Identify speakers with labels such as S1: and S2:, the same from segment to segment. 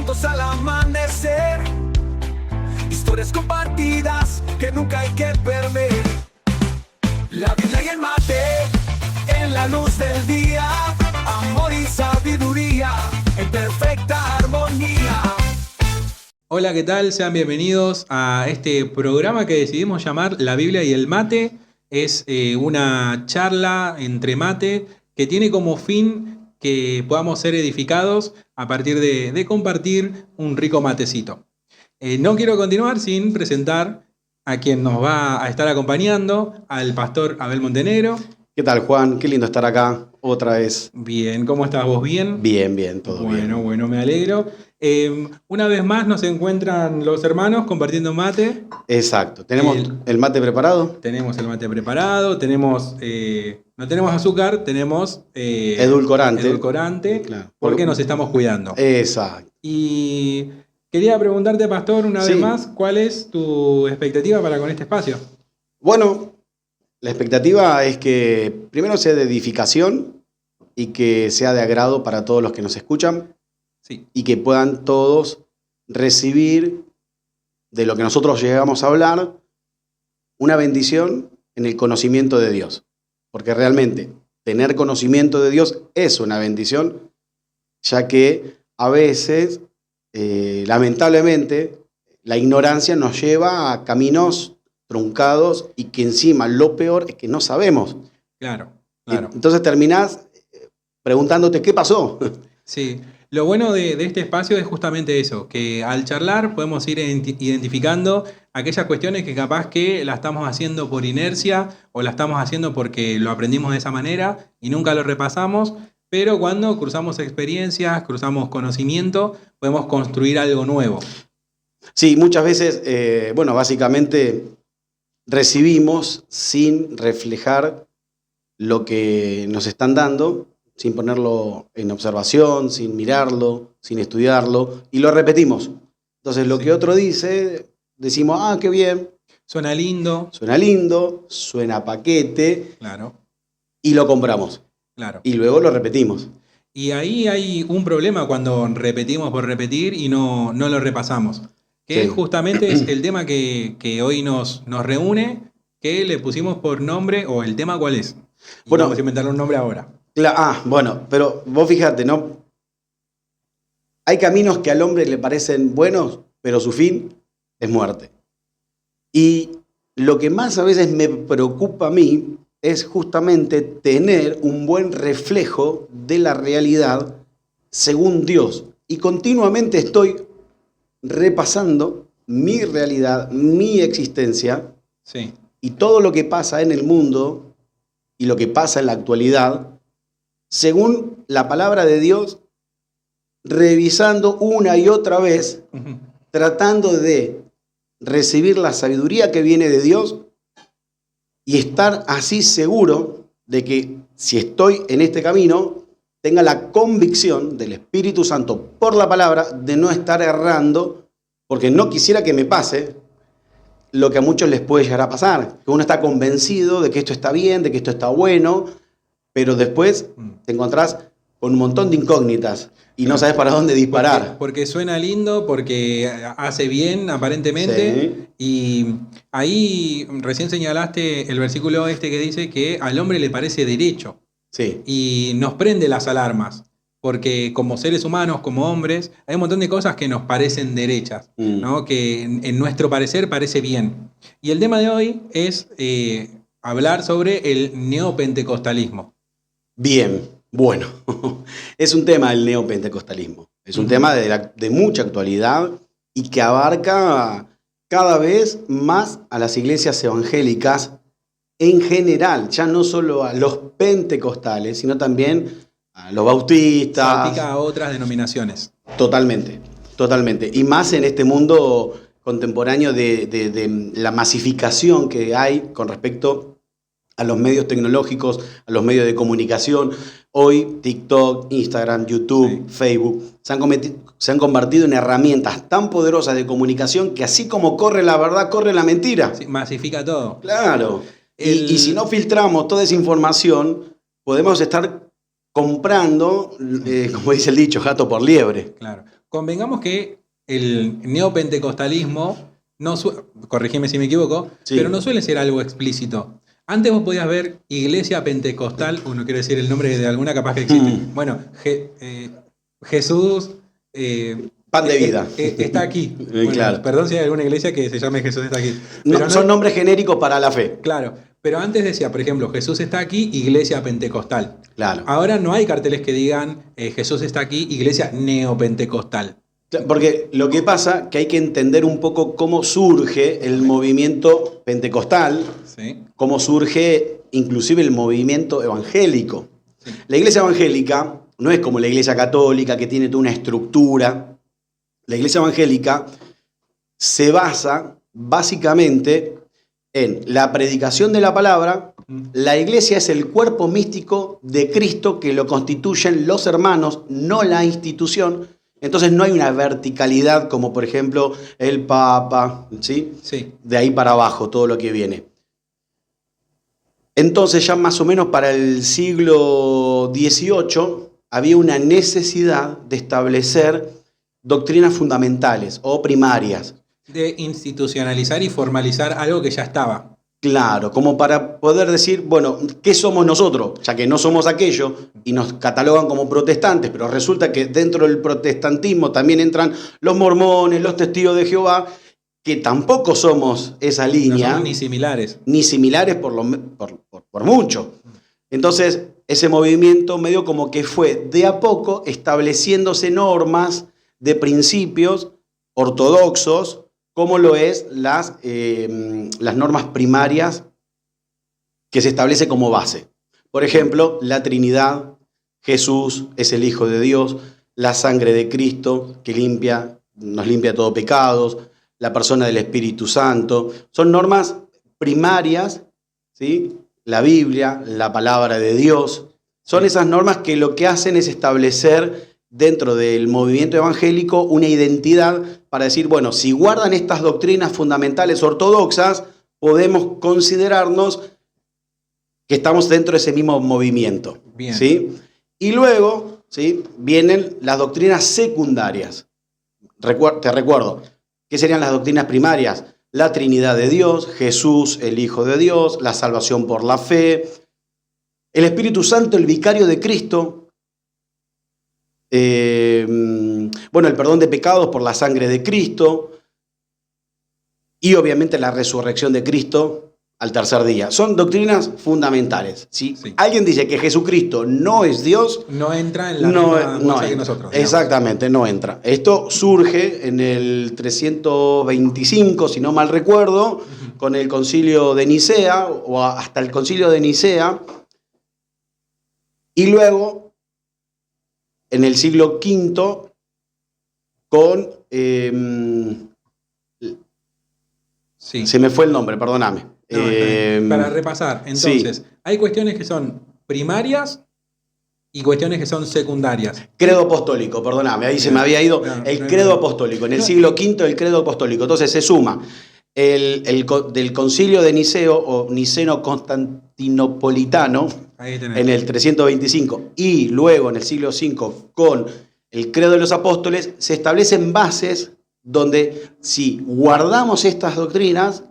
S1: juntos al amanecer. Historias compartidas que nunca hay que perder. La Biblia y el mate, en la luz del día. Amor y sabiduría, en perfecta armonía.
S2: Hola, ¿qué tal? Sean bienvenidos a este programa que decidimos llamar La Biblia y el mate. Es una charla entre mate que tiene como fin que podamos ser edificados a partir de compartir un rico matecito. No quiero continuar sin presentar a quien nos va a estar acompañando, al pastor Abel Montenegro.
S3: ¿Qué tal, Juan? Qué lindo estar acá otra vez.
S2: Bien, ¿cómo estás vos? ¿Bien?
S3: Bien, todo bien.
S2: Bueno, me alegro. Una vez más nos encuentran los hermanos compartiendo mate.
S3: Exacto. ¿Tenemos el mate preparado?
S2: Tenemos el mate preparado, no tenemos azúcar, tenemos
S3: edulcorante.
S2: Claro. Porque nos estamos cuidando.
S3: Exacto.
S2: Y quería preguntarte, pastor, una vez más, ¿cuál es tu expectativa para con este espacio?
S3: Bueno, la expectativa es que primero sea de edificación y que sea de agrado para todos los que nos escuchan.
S2: Sí.
S3: Y que puedan todos recibir de lo que nosotros llegamos a hablar una bendición en el conocimiento de Dios. Porque realmente tener conocimiento de Dios es una bendición, ya que a veces, lamentablemente, la ignorancia nos lleva a caminos truncados y que encima lo peor es que no sabemos.
S2: Claro.
S3: Entonces terminás preguntándote qué pasó.
S2: Sí. Lo bueno de este espacio es justamente eso, que al charlar podemos ir identificando aquellas cuestiones que capaz que la estamos haciendo por inercia o la estamos haciendo porque lo aprendimos de esa manera y nunca lo repasamos, pero cuando cruzamos experiencias, cruzamos conocimiento, podemos construir algo nuevo.
S3: Sí, muchas veces, básicamente recibimos sin reflejar lo que nos están dando, sin ponerlo en observación, sin mirarlo, sin estudiarlo, y lo repetimos. Entonces, lo que otro dice, decimos, qué bien.
S2: Suena lindo.
S3: Suena paquete.
S2: Claro.
S3: Y lo compramos.
S2: Claro.
S3: Y luego lo repetimos.
S2: Y ahí hay un problema cuando repetimos por repetir y no lo repasamos. Que justamente es el tema que hoy nos reúne, que le pusimos por nombre, o el tema ¿cuál es? Y vamos a inventarle un nombre ahora.
S3: Pero vos fíjate, ¿no? Hay caminos que al hombre le parecen buenos, pero su fin es muerte. Y lo que más a veces me preocupa a mí es justamente tener un buen reflejo de la realidad según Dios. Y continuamente estoy repasando mi realidad, mi existencia, y todo lo que pasa en el mundo y lo que pasa en la actualidad, según la palabra de Dios, revisando una y otra vez, tratando de recibir la sabiduría que viene de Dios y estar así seguro de que si estoy en este camino, tenga la convicción del Espíritu Santo por la palabra de no estar errando, porque no quisiera que me pase lo que a muchos les puede llegar a pasar, que uno está convencido de que esto está bien, de que esto está bueno, pero después te encontrás con un montón de incógnitas y no sabes para dónde disparar.
S2: Porque suena lindo, porque hace bien aparentemente. Sí. Y ahí recién señalaste el versículo que dice que al hombre le parece derecho.
S3: Sí.
S2: Y nos prende las alarmas. Porque como seres humanos, como hombres, hay un montón de cosas que nos parecen derechas, ¿no? Que en nuestro parecer parece bien. Y el tema de hoy es hablar sobre el neopentecostalismo.
S3: Bien, bueno, es un tema el neopentecostalismo. Es un tema de mucha actualidad y que abarca cada vez más a las iglesias evangélicas en general, ya no solo a los pentecostales, sino también a los bautistas.
S2: Salpica a otras denominaciones.
S3: Totalmente. Y más en este mundo contemporáneo de la masificación que hay con respecto a los medios tecnológicos, a los medios de comunicación. Hoy TikTok, Instagram, YouTube, Facebook se han convertido en herramientas tan poderosas de comunicación que así como corre la verdad, corre la mentira.
S2: Sí, masifica todo.
S3: Claro. Y si no filtramos toda esa información, podemos estar comprando, como dice el dicho, gato por liebre.
S2: Claro. convengamos que el neopentecostalismo, corregime si me equivoco,
S3: Sí.
S2: pero no suele ser algo explícito. Antes vos podías ver iglesia pentecostal, no quiero decir el nombre de alguna, capaz que existe. Bueno, Jesús
S3: Pan de vida.
S2: está aquí. Bueno,
S3: Claro.
S2: perdón si hay alguna iglesia que se llame Jesús está aquí.
S3: No,
S2: Pero
S3: son nombres genéricos para la fe.
S2: Claro, pero antes decía, por ejemplo, Jesús está aquí, iglesia pentecostal.
S3: Claro.
S2: Ahora no hay carteles que digan Jesús está aquí, iglesia neopentecostal.
S3: Porque lo que pasa que hay que entender un poco cómo surge el movimiento pentecostal,
S2: ¿Sí?
S3: cómo surge inclusive el movimiento evangélico.
S2: Sí.
S3: La iglesia evangélica no es como la iglesia católica que tiene toda una estructura. La iglesia evangélica se basa básicamente en la predicación de la palabra. La iglesia es el cuerpo místico de Cristo que lo constituyen los hermanos, no la institución. Entonces no hay una verticalidad como por ejemplo el Papa, ¿sí?
S2: Sí.
S3: De ahí para abajo todo lo que viene. Entonces ya más o menos para el siglo XVIII había una necesidad de establecer doctrinas fundamentales o primarias.
S2: De institucionalizar y formalizar algo que ya estaba.
S3: Claro, como para poder decir, bueno, ¿qué somos nosotros? Ya que no somos aquello y nos catalogan como protestantes, pero resulta que dentro del protestantismo también entran los mormones, los testigos de Jehová, que tampoco somos esa
S2: No
S3: línea,
S2: somos ni similares.
S3: ni similares por mucho. Entonces, ese movimiento medio como que fue de a poco estableciéndose normas de principios ortodoxos, como lo es las normas primarias que se establece como base. Por ejemplo, la Trinidad, Jesús es el Hijo de Dios, la sangre de Cristo que nos limpia todo pecados, la persona del Espíritu Santo. Son normas primarias, ¿sí? La Biblia, la palabra de Dios. Son esas normas que lo que hacen es establecer dentro del movimiento evangélico una identidad para decir, bueno, si guardan estas doctrinas fundamentales ortodoxas, podemos considerarnos que estamos dentro de ese mismo movimiento.
S2: Bien.
S3: ¿Sí? Y luego, ¿sí?, vienen las doctrinas secundarias. Te recuerdo, ¿qué serían las doctrinas primarias? La Trinidad de Dios, Jesús, el Hijo de Dios, la salvación por la fe, el Espíritu Santo, el vicario de Cristo, el perdón de pecados por la sangre de Cristo y obviamente la resurrección de Cristo al tercer día. Son doctrinas fundamentales. Si
S2: Sí.
S3: alguien dice que Jesucristo no es Dios,
S2: No entra en la misma bolsa que
S3: entra.
S2: nosotros. Digamos.
S3: Exactamente, no entra. Esto surge en el 325, si no mal recuerdo, con el concilio de Nicea, o hasta el concilio de Nicea, y luego en el siglo V con...
S2: Sí.
S3: Se me fue el nombre, perdóname.
S2: No, está bien. Para repasar, entonces, hay cuestiones que son primarias y cuestiones que son secundarias.
S3: Credo apostólico, perdóname, ahí se me había ido el credo apostólico. En el siglo V el credo apostólico. Entonces se suma del concilio de Niceo o niceno-constantinopolitano
S2: Ahí tenés.
S3: en el 325 y luego en el siglo V con el credo de los apóstoles, se establecen bases donde si guardamos estas doctrinas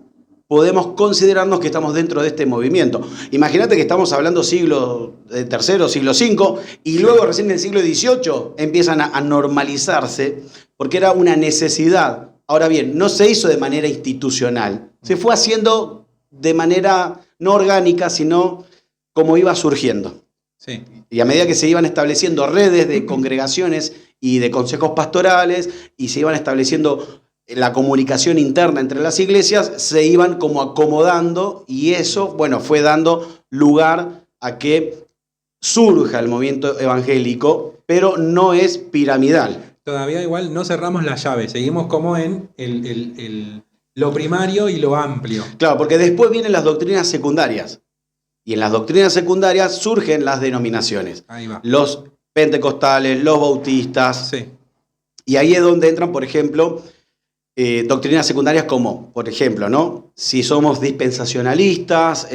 S3: podemos considerarnos que estamos dentro de este movimiento. Imagínate que estamos hablando siglo III, siglo V, y luego recién en el siglo XVIII empiezan a normalizarse, porque era una necesidad. Ahora bien, no se hizo de manera institucional, se fue haciendo de manera no orgánica, sino como iba surgiendo.
S2: Sí.
S3: Y a medida que se iban estableciendo redes de congregaciones y de consejos pastorales, y se iban estableciendo la comunicación interna entre las iglesias, se iban como acomodando, y eso, bueno, fue dando lugar a que surja el movimiento evangélico, pero no es piramidal.
S2: Todavía igual no cerramos la llave, seguimos como en lo primario y lo amplio.
S3: Claro, porque después vienen las doctrinas secundarias, y en las doctrinas secundarias surgen las denominaciones.
S2: Ahí va.
S3: Los pentecostales, los bautistas,
S2: Sí.
S3: y ahí es donde entran, por ejemplo, doctrinas secundarias como, por ejemplo, ¿no? Si somos dispensacionalistas,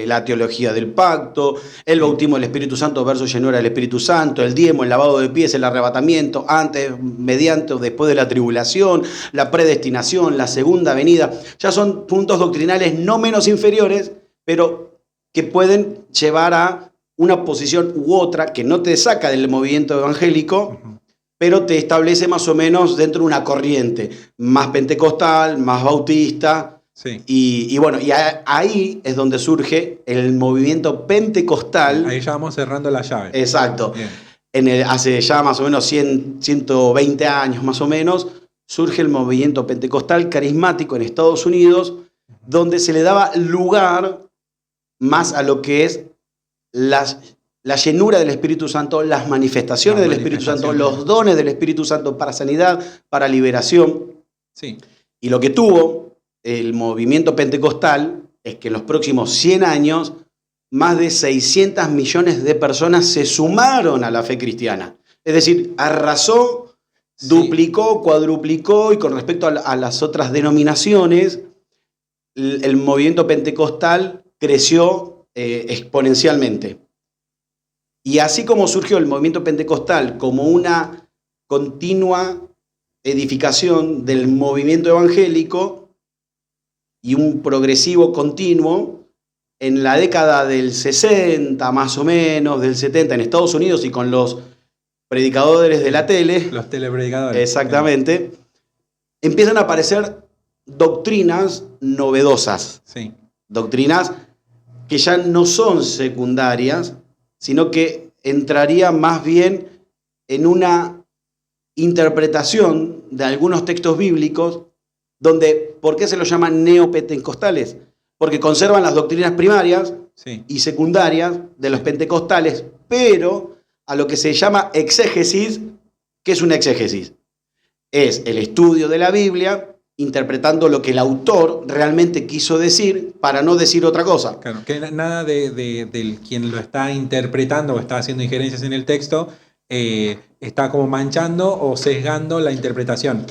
S3: la teología del pacto, el bautismo del Espíritu Santo versus llenura del Espíritu Santo, el diezmo, el lavado de pies, el arrebatamiento, antes, mediante o después de la tribulación, la predestinación, la segunda venida. Ya son puntos doctrinales no menos inferiores, pero que pueden llevar a una posición u otra que no te saca del movimiento evangélico, pero te establece más o menos dentro de una corriente más pentecostal, más bautista.
S2: Sí.
S3: Y bueno, y ahí es donde surge el movimiento pentecostal.
S2: Ahí ya vamos cerrando la llave.
S3: Exacto.
S2: Bien.
S3: Hace ya más o menos 120 años más o menos, surge el movimiento pentecostal carismático en Estados Unidos, donde se le daba lugar más a lo que es la llenura del Espíritu Santo, las manifestaciones del Espíritu Santo, los dones del Espíritu Santo para sanidad, para liberación.
S2: Sí.
S3: Y lo que tuvo el movimiento pentecostal es que en los próximos 100 años, más de 600 millones de personas se sumaron a la fe cristiana. Es decir, arrasó,
S2: Sí.
S3: duplicó, cuadruplicó, y con respecto a las otras denominaciones, el movimiento pentecostal creció exponencialmente. Y así como surgió el movimiento pentecostal como una continua edificación del movimiento evangélico y un progresivo continuo, en la década del 60 más o menos, del 70 en Estados Unidos y con los predicadores de la tele,
S2: Los telepredicadores.
S3: exactamente, empiezan a aparecer doctrinas novedosas,
S2: Sí.
S3: doctrinas que ya no son secundarias, sino que entraría más bien en una interpretación de algunos textos bíblicos donde, ¿por qué se los llaman neopentecostales? Porque conservan las doctrinas primarias
S2: Sí.
S3: y secundarias de los pentecostales, pero a lo que se llama exégesis. ¿Qué es una exégesis? Es el estudio de la Biblia interpretando lo que el autor realmente quiso decir para no decir otra cosa.
S2: Claro, que nada del quien lo está interpretando o está haciendo injerencias en el texto está como manchando o sesgando la interpretación.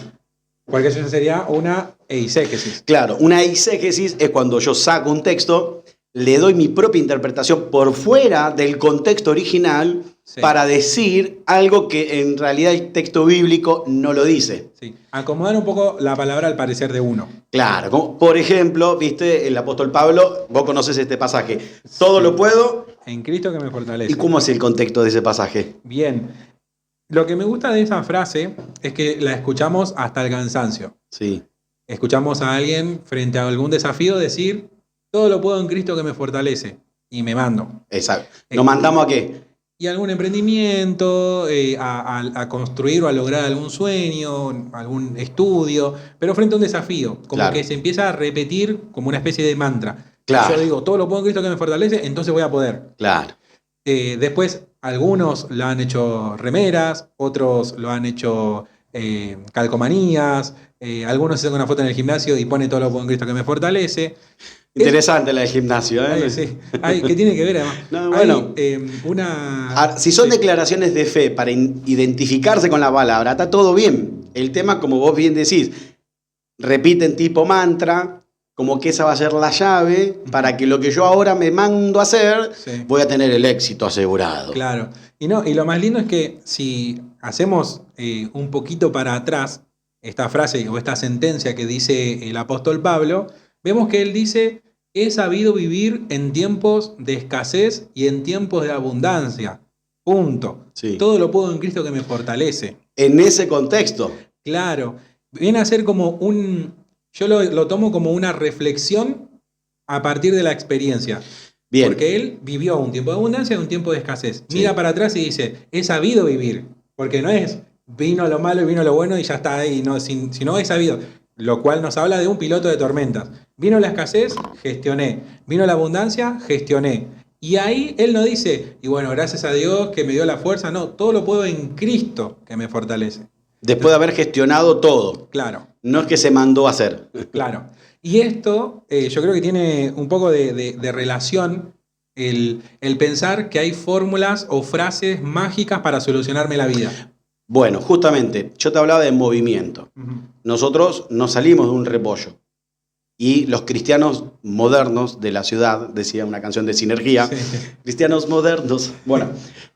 S2: Porque eso sería una eisegesis.
S3: Claro, una eisegesis es cuando yo saco un texto, le doy mi propia interpretación por fuera del contexto original,
S2: Sí.
S3: para decir algo que en realidad el texto bíblico no lo dice.
S2: Sí. Acomodar un poco la palabra al parecer de uno.
S3: Claro, como por ejemplo, viste, el apóstol Pablo, vos conoces este pasaje, todo lo puedo.
S2: En Cristo que me fortalece.
S3: ¿Y cómo es el contexto de ese pasaje?
S2: Bien. Lo que me gusta de esa frase es que la escuchamos hasta el cansancio.
S3: Sí,
S2: Escuchamos a alguien frente a algún desafío decir, todo lo puedo en Cristo que me fortalece. Y me mando.
S3: exacto. ¿Nos mandamos a qué?
S2: Y algún emprendimiento, a construir o a lograr algún sueño, algún estudio, pero frente a un desafío, como
S3: Claro.
S2: que se empieza a repetir como una especie de mantra.
S3: Claro.
S2: Yo digo, todo lo puedo en Cristo que me fortalece, entonces voy a poder.
S3: Claro,
S2: Después, algunos lo han hecho remeras, otros lo han hecho calcomanías, algunos se sacan una foto en el gimnasio y pone todo lo puedo en Cristo que me fortalece.
S3: interesante la del gimnasio, ¿eh?
S2: Sí. ¿Qué tiene que ver además?
S3: No, bueno.
S2: Hay, una...
S3: Ahora, si son
S2: Sí.
S3: declaraciones de fe para identificarse con la palabra, está todo bien. El tema, como vos bien decís, repiten tipo mantra, como que esa va a ser la llave para que lo que yo ahora me mando a hacer,
S2: Sí.
S3: voy a tener el éxito asegurado.
S2: Claro. Y lo más lindo es que si hacemos un poquito para atrás esta frase o esta sentencia que dice el apóstol Pablo, vemos que él dice, he sabido vivir en tiempos de escasez y en tiempos de abundancia. Punto.
S3: Sí.
S2: Todo lo puedo en Cristo que me fortalece.
S3: En ese contexto.
S2: Claro. Viene a ser como yo lo tomo como una reflexión a partir de la experiencia.
S3: Bien.
S2: Porque él vivió un tiempo de abundancia y un tiempo de escasez.
S3: Sí.
S2: Mira para atrás y dice, he sabido vivir. Porque no es, vino lo malo y vino lo bueno y ya está ahí. No, sino he sabido. Lo cual nos habla de un piloto de tormentas. Vino la escasez, gestioné. Vino la abundancia, gestioné. Y ahí él no dice, y bueno, gracias a Dios que me dio la fuerza. No, todo lo puedo en Cristo que me fortalece.
S3: Después de haber gestionado todo.
S2: Claro.
S3: No es que se mandó a hacer.
S2: Claro. Y esto yo creo que tiene un poco de relación el pensar que hay fórmulas o frases mágicas para solucionarme la vida.
S3: Bueno, justamente, yo te hablaba de movimiento.
S2: Ujú.
S3: nosotros nos salimos de un repollo. Y los cristianos modernos de la ciudad, decía una canción de Sinergia,
S2: Sí.
S3: cristianos modernos, bueno,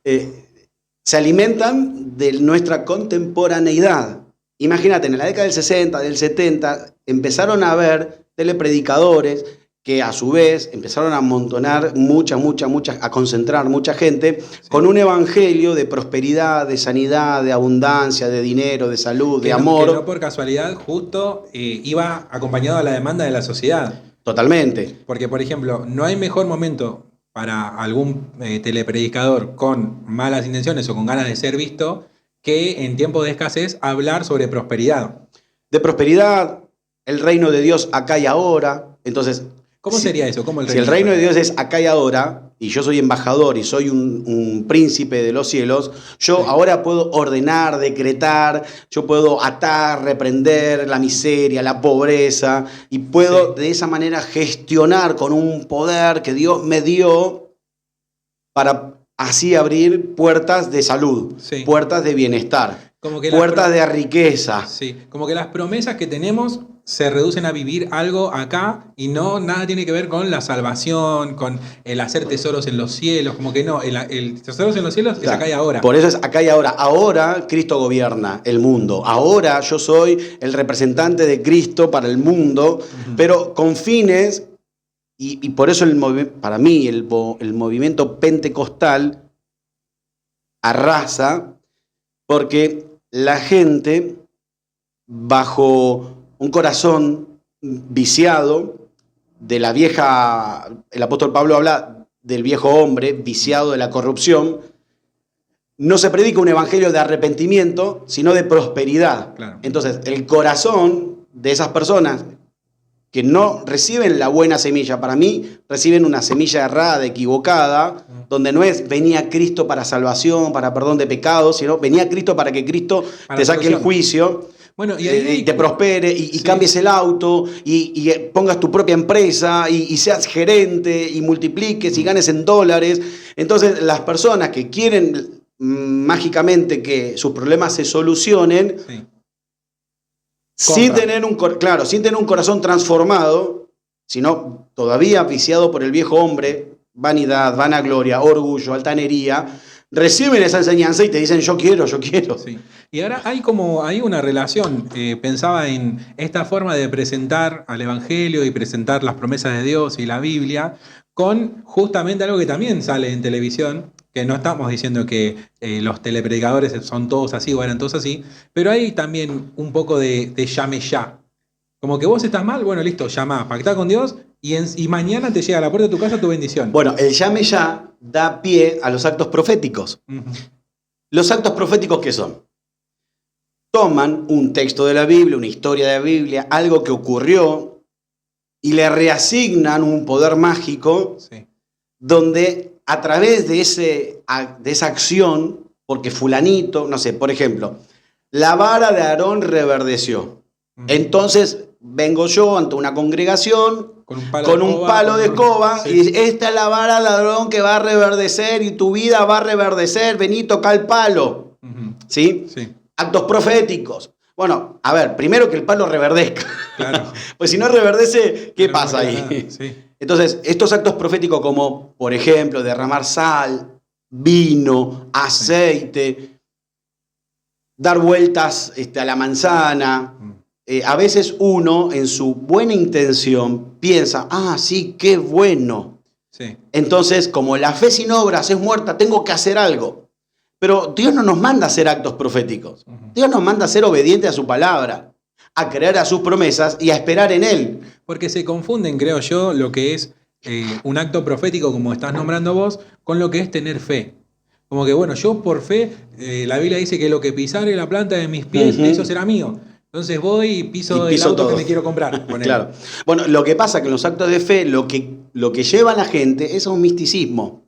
S3: se alimentan de nuestra contemporaneidad. Imagínate, en la década del 60, del 70, empezaron a haber telepredicadores que a su vez empezaron a amontonar a concentrar mucha gente con un evangelio de prosperidad, de sanidad, de abundancia, de dinero, de salud, de amor.
S2: Que no por casualidad justo iba acompañado a la demanda de la sociedad.
S3: Totalmente.
S2: Porque, por ejemplo, no hay mejor momento para algún telepredicador con malas intenciones o con ganas de ser visto que en tiempos de escasez hablar sobre prosperidad.
S3: De prosperidad, el reino de Dios acá y ahora. Entonces,
S2: ¿Cómo sería eso? ¿Cómo
S3: si el reino de Dios es acá y ahora, y yo soy embajador y soy un príncipe de los cielos, yo ahora puedo ordenar, decretar, yo puedo atar, reprender la miseria, la pobreza, y puedo de esa manera gestionar con un poder que Dios me dio para así abrir puertas de salud, puertas de bienestar, puertas de riqueza.
S2: Sí, como que las promesas que tenemos se reducen a vivir algo acá y no nada tiene que ver con la salvación, con el hacer tesoros en los cielos, como que no, el tesoros en los cielos es acá y ahora.
S3: Por eso es acá y ahora. Ahora Cristo gobierna el mundo. Ahora yo soy el representante de Cristo para el mundo, pero con fines, y por eso para mí el movimiento pentecostal arrasa, porque la gente bajo un corazón viciado de la vieja, el apóstol Pablo habla del viejo hombre viciado de la corrupción, no se predica un evangelio de arrepentimiento, sino de prosperidad.
S2: Claro.
S3: Entonces, el corazón de esas personas que no reciben la buena semilla, para mí reciben una semilla errada, equivocada, donde no es venía Cristo para salvación, para perdón de pecados, sino venía Cristo para que Cristo te saque el juicio.
S2: Bueno, y
S3: te prospere y cambies el auto y pongas tu propia empresa y seas gerente y multipliques y ganes en dólares. Entonces las personas que quieren mágicamente que sus problemas se solucionen sin tener un corazón transformado, sino todavía viciado por el viejo hombre, vanidad, vanagloria, orgullo, altanería, reciben esa enseñanza y te dicen yo quiero.
S2: Sí. Y ahora hay una relación, pensaba en esta forma de presentar al Evangelio y presentar las promesas de Dios y la Biblia con justamente algo que también sale en televisión, que no estamos diciendo que los telepredicadores son todos así o eran todos así, pero hay también un poco de llame ya. Como que vos estás mal, bueno, listo, llama, pactá con Dios y mañana te llega a la puerta de tu casa tu bendición.
S3: Bueno, el llame ya da pie a los actos proféticos. ¿Los actos proféticos qué son? Toman un texto de la Biblia, una historia de la Biblia, algo que ocurrió, y le reasignan un poder mágico donde a través de esa acción, porque fulanito, no sé, por ejemplo, la vara de Aarón reverdeció. Entonces vengo yo ante una congregación con un palo de escoba y dice, esta es la vara de Aarón que va a reverdecer y tu vida va a reverdecer, vení, toca el palo. ¿Sí? Actos proféticos. Bueno, a ver, primero que el palo reverdezca. Claro. Pues si no reverdece, ¿qué pasa ahí? Entonces, estos actos proféticos como, por ejemplo, derramar sal, vino, aceite, dar vueltas a la manzana, a veces uno, en su buena intención, piensa, sí, qué bueno. Entonces, como la fe sin obras es muerta, tengo que hacer algo. Pero Dios no nos manda a hacer actos proféticos. Dios nos manda a ser obedientes a su palabra, a creer a sus promesas y a esperar en Él.
S2: Porque se confunden, creo yo, lo que es un acto profético, como estás nombrando vos, con lo que es tener fe. Como que, bueno, yo por fe, la Biblia dice que lo que pisare la planta de mis pies, eso será mío. Entonces voy y piso el auto todo que me quiero comprar.
S3: Claro. Bueno, lo que pasa es que en los actos de fe lo que lleva a la gente es a un misticismo.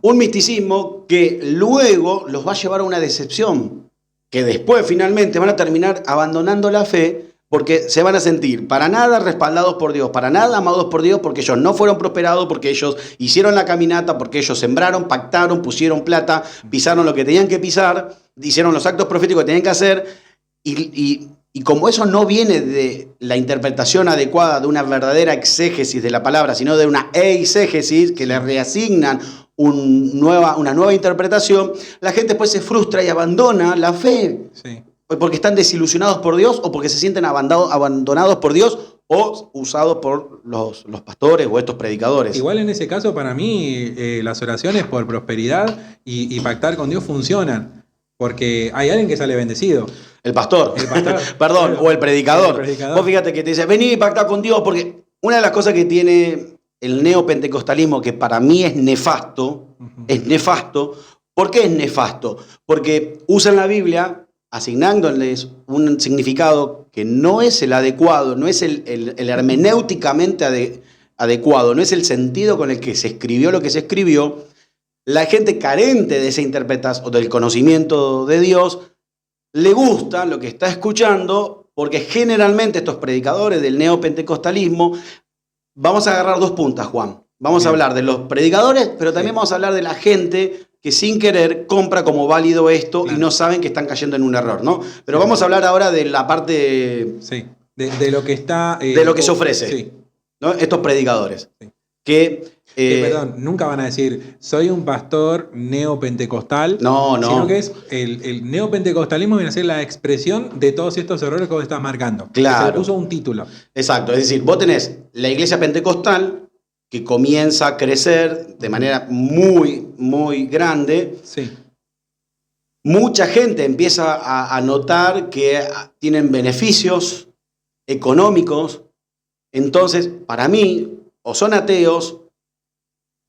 S3: Un misticismo que luego los va a llevar a una decepción. Que después finalmente van a terminar abandonando la fe porque se van a sentir para nada respaldados por Dios, para nada amados por Dios, porque ellos no fueron prosperados, porque ellos hicieron la caminata, porque ellos sembraron, pactaron, pusieron plata, pisaron lo que tenían que pisar, hicieron los actos proféticos que tenían que hacer y Y como eso no viene de la interpretación adecuada de una verdadera exégesis de la palabra, sino de una eisegesis que le reasignan una nueva interpretación, la gente después se frustra y abandona la fe.
S2: Sí.
S3: Porque están desilusionados por Dios o porque se sienten abandonados por Dios o usados por los pastores o estos predicadores.
S2: Igual en ese caso, para mí, las oraciones por prosperidad y pactar con Dios funcionan. Porque hay alguien que sale bendecido.
S3: El pastor. Perdón,
S2: Claro.
S3: o el predicador.
S2: El predicador.
S3: Vos fíjate que te dice, vení y pactá con Dios, porque una de las cosas que tiene el neopentecostalismo, que para mí es nefasto, ¿Por qué es nefasto? Porque usan la Biblia asignándoles un significado que no es el adecuado, no es el hermenéuticamente adecuado, no es el sentido con el que se escribió lo que se escribió. La gente carente de esa interpretación o del conocimiento de Dios le gusta lo que está escuchando, porque generalmente estos predicadores del neopentecostalismo, vamos a agarrar dos puntas, Juan. Vamos a hablar de los predicadores, pero también vamos a hablar de la gente que sin querer compra como válido esto y no saben que están cayendo en un error, ¿no? Pero vamos a hablar ahora de la parte
S2: de lo que está...
S3: de lo que se ofrece,
S2: sí.
S3: ¿no? Estos predicadores.
S2: Sí.
S3: Que
S2: Perdón, nunca van a decir, soy un pastor neopentecostal.
S3: No.
S2: Sino que es el neopentecostalismo viene a ser la expresión de todos estos errores que vos estás marcando.
S3: Claro.
S2: Se le puso un título.
S3: Exacto, es decir, vos tenés la iglesia pentecostal que comienza a crecer de manera muy, muy grande.
S2: Sí.
S3: Mucha gente empieza a notar que tienen beneficios económicos. Entonces, para mí, o son ateos,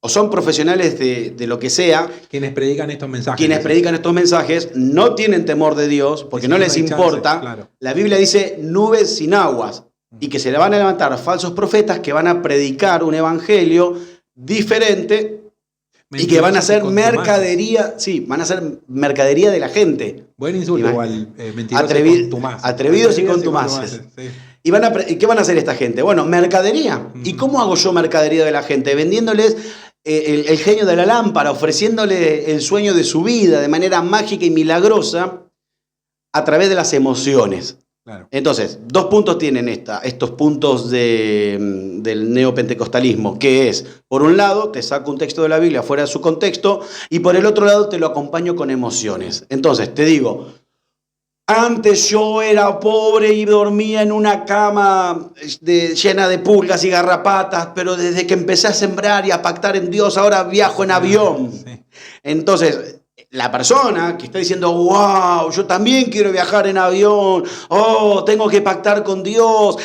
S3: o son profesionales de lo que sea.
S2: Quienes predican estos mensajes.
S3: Quienes predican estos mensajes no tienen temor de Dios porque no les importa.
S2: Chance, claro.
S3: La Biblia dice nubes sin aguas y que se le van a levantar falsos profetas que van a predicar un evangelio diferente y que van a hacer mercadería, van a hacer mercadería de la gente.
S2: Buen insulto igual, mentirosos y contumaces.
S3: Atrevidos y contumaces.
S2: Sí.
S3: ¿Y qué van a hacer esta gente? Bueno, mercadería. ¿Y cómo hago yo mercadería de la gente? Vendiéndoles el genio de la lámpara, ofreciéndole el sueño de su vida de manera mágica y milagrosa a través de las emociones.
S2: Claro.
S3: Entonces, dos puntos tienen estos puntos del neopentecostalismo, que es, por un lado, te saco un texto de la Biblia fuera de su contexto, y por el otro lado te lo acompaño con emociones. Entonces, te digo, antes yo era pobre y dormía en una cama llena de pulgas y garrapatas, pero desde que empecé a sembrar y a pactar en Dios, ahora viajo en avión. Sí. Entonces, la persona que está diciendo, wow, yo también quiero viajar en avión, tengo que pactar con Dios.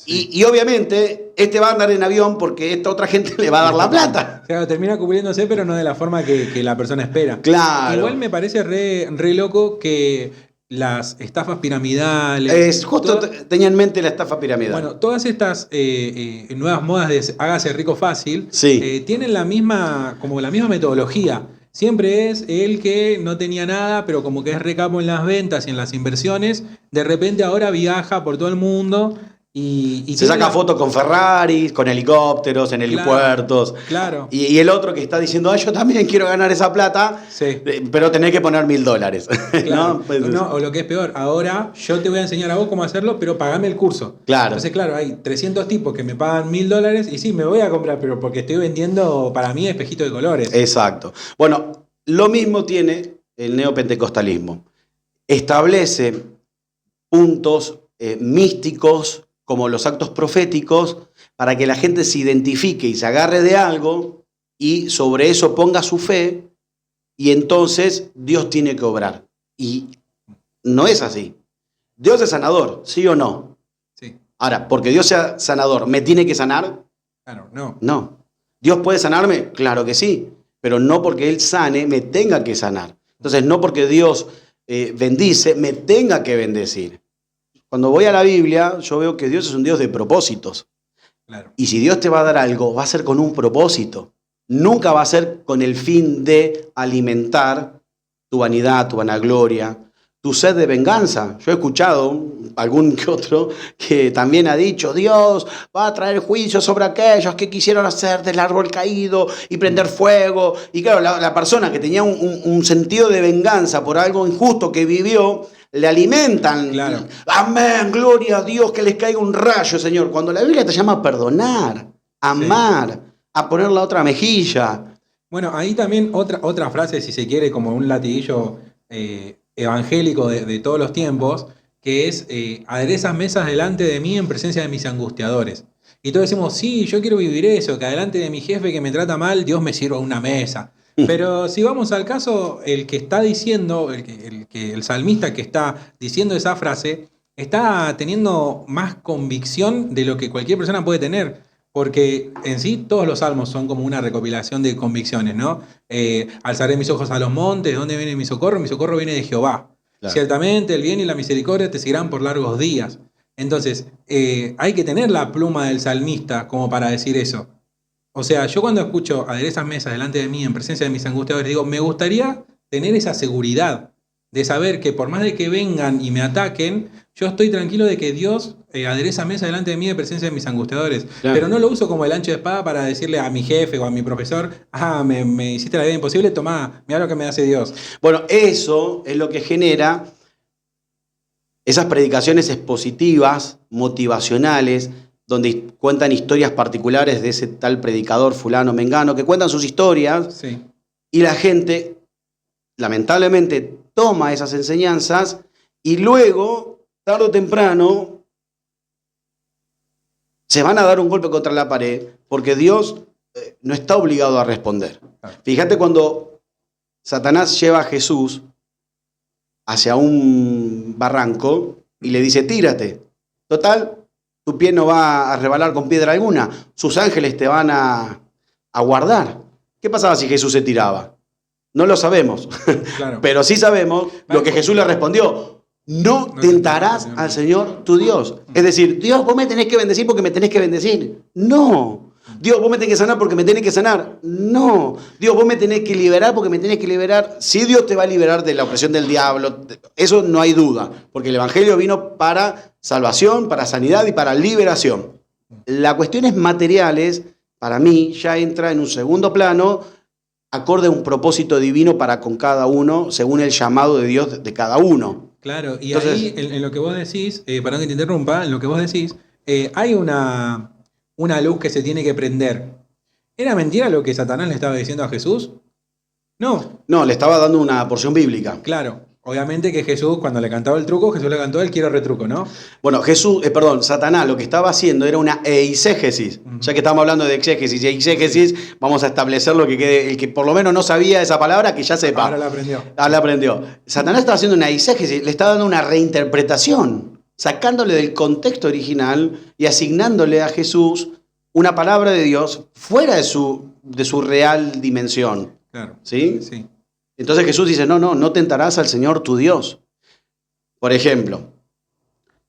S3: Y obviamente, va a andar en avión porque esta otra gente le va a dar la plata.
S2: Claro, termina cubriéndose, pero no de la forma que la persona espera.
S3: Claro.
S2: Igual me parece re loco que las estafas piramidales...
S3: Justo tenía en mente la estafa piramidal.
S2: Bueno, todas estas nuevas modas de hágase rico fácil tienen la misma metodología. Siempre es el que no tenía nada, pero como que es recapo en las ventas y en las inversiones, de repente ahora viaja por todo el mundo y
S3: se saca fotos con Ferraris, con helicópteros, en helipuertos.
S2: Claro.
S3: Y el otro que está diciendo, yo también quiero ganar esa plata, pero tenés que poner $1.000.
S2: Claro.
S3: ¿No? Pues,
S2: O lo que es peor, ahora yo te voy a enseñar a vos cómo hacerlo, pero pagame el curso.
S3: Claro.
S2: Entonces, claro, hay 300 tipos que me pagan $1.000 y sí, me voy a comprar, pero porque estoy vendiendo para mí espejito de colores.
S3: Exacto. Bueno, lo mismo tiene el neopentecostalismo. Establece puntos místicos como los actos proféticos para que la gente se identifique y se agarre de algo y sobre eso ponga su fe y entonces Dios tiene que obrar. Y no es así. Dios es sanador, ¿sí o no?
S2: Sí.
S3: Ahora, porque Dios sea sanador, ¿me tiene que sanar?
S2: Claro, no.
S3: No. ¿Dios puede sanarme? Claro que sí. Pero no porque Él sane, me tenga que sanar. Entonces, no porque Dios bendice, me tenga que bendecir. Cuando voy a la Biblia, yo veo que Dios es un Dios de propósitos.
S2: Claro.
S3: Y si Dios te va a dar algo, va a ser con un propósito. Nunca va a ser con el fin de alimentar tu vanidad, tu vanagloria, tu sed de venganza. Yo he escuchado algún que otro que también ha dicho, Dios va a traer juicio sobre aquellos que quisieron hacer del árbol caído y prender fuego. Y claro, la persona que tenía un sentido de venganza por algo injusto que vivió, le alimentan.
S2: Claro.
S3: Amén, gloria a Dios, que les caiga un rayo, Señor. Cuando la Biblia te llama a perdonar, a amar, a poner la otra mejilla.
S2: Bueno, ahí también otra frase, si se quiere, como un latiguillo evangélico de todos los tiempos, que es, aderezas mesas delante de mí en presencia de mis angustiadores. Y todos decimos, sí, yo quiero vivir eso, que delante de mi jefe que me trata mal, Dios me sirva una mesa. Pero si vamos al caso, el que está diciendo, el salmista que está diciendo esa frase, está teniendo más convicción de lo que cualquier persona puede tener. Porque en sí todos los salmos son como una recopilación de convicciones, ¿no? Alzaré mis ojos a los montes, ¿de dónde viene mi socorro? Mi socorro viene de Jehová. Claro. Ciertamente el bien y la misericordia te seguirán por largos días. Entonces, hay que tener la pluma del salmista como para decir eso. O sea, yo cuando escucho aderezas mesas delante de mí en presencia de mis angustiadores, digo, me gustaría tener esa seguridad de saber que por más de que vengan y me ataquen, yo estoy tranquilo de que Dios adereza mesa delante de mí en presencia de mis angustiadores. Claro. Pero no lo uso como el ancho de espada para decirle a mi jefe o a mi profesor, me hiciste la vida imposible, tomá, mirá lo que me hace Dios.
S3: Bueno, eso es lo que genera esas predicaciones expositivas, motivacionales, donde cuentan historias particulares de ese tal predicador fulano, mengano, que cuentan sus historias, sí. Y la gente, lamentablemente, toma esas enseñanzas y luego, tarde o temprano, se van a dar un golpe contra la pared porque Dios no está obligado a responder. Fíjate cuando Satanás lleva a Jesús hacia un barranco y le dice, tírate. Total, tu pie no va a rebalar con piedra alguna. Sus ángeles te van a guardar. ¿Qué pasaba si Jesús se tiraba? No lo sabemos. Claro. Pero sí sabemos lo que Jesús le respondió. No tentarás al Señor tu Dios. Es decir, Dios, vos me tenés que bendecir porque me tenés que bendecir. No. Dios, vos me tenés que sanar porque me tenés que sanar. No. Dios, vos me tenés que liberar porque me tenés que liberar. Sí, Dios te va a liberar de la opresión del diablo. Eso no hay duda. Porque el Evangelio vino para salvación, para sanidad y para liberación. La cuestiones materiales, para mí, ya entra en un segundo plano, acorde a un propósito divino para con cada uno, según el llamado de Dios de cada uno.
S2: Claro, y entonces, ahí en lo que vos decís, perdón que te interrumpa, en lo que vos decís, hay una luz que se tiene que prender. ¿Era mentira lo que Satanás le estaba diciendo a Jesús? No.
S3: No, le estaba dando una porción bíblica.
S2: Claro. Obviamente que Jesús, cuando le cantaba el truco, Jesús le cantó el quiero retruco, ¿no?
S3: Bueno, Satanás lo que estaba haciendo era una eisegesis. Ya que estamos hablando de exégesis y eisegesis, vamos a establecer lo que quede, el que por lo menos no sabía esa palabra, que ya sepa.
S2: Ahora la aprendió.
S3: Ahora la aprendió. Satanás estaba haciendo una eisegesis, le estaba dando una reinterpretación, sacándole del contexto original y asignándole a Jesús una palabra de Dios fuera de su real dimensión.
S2: Claro.
S3: ¿Sí?
S2: Sí.
S3: Entonces Jesús dice, no tentarás al Señor tu Dios. Por ejemplo,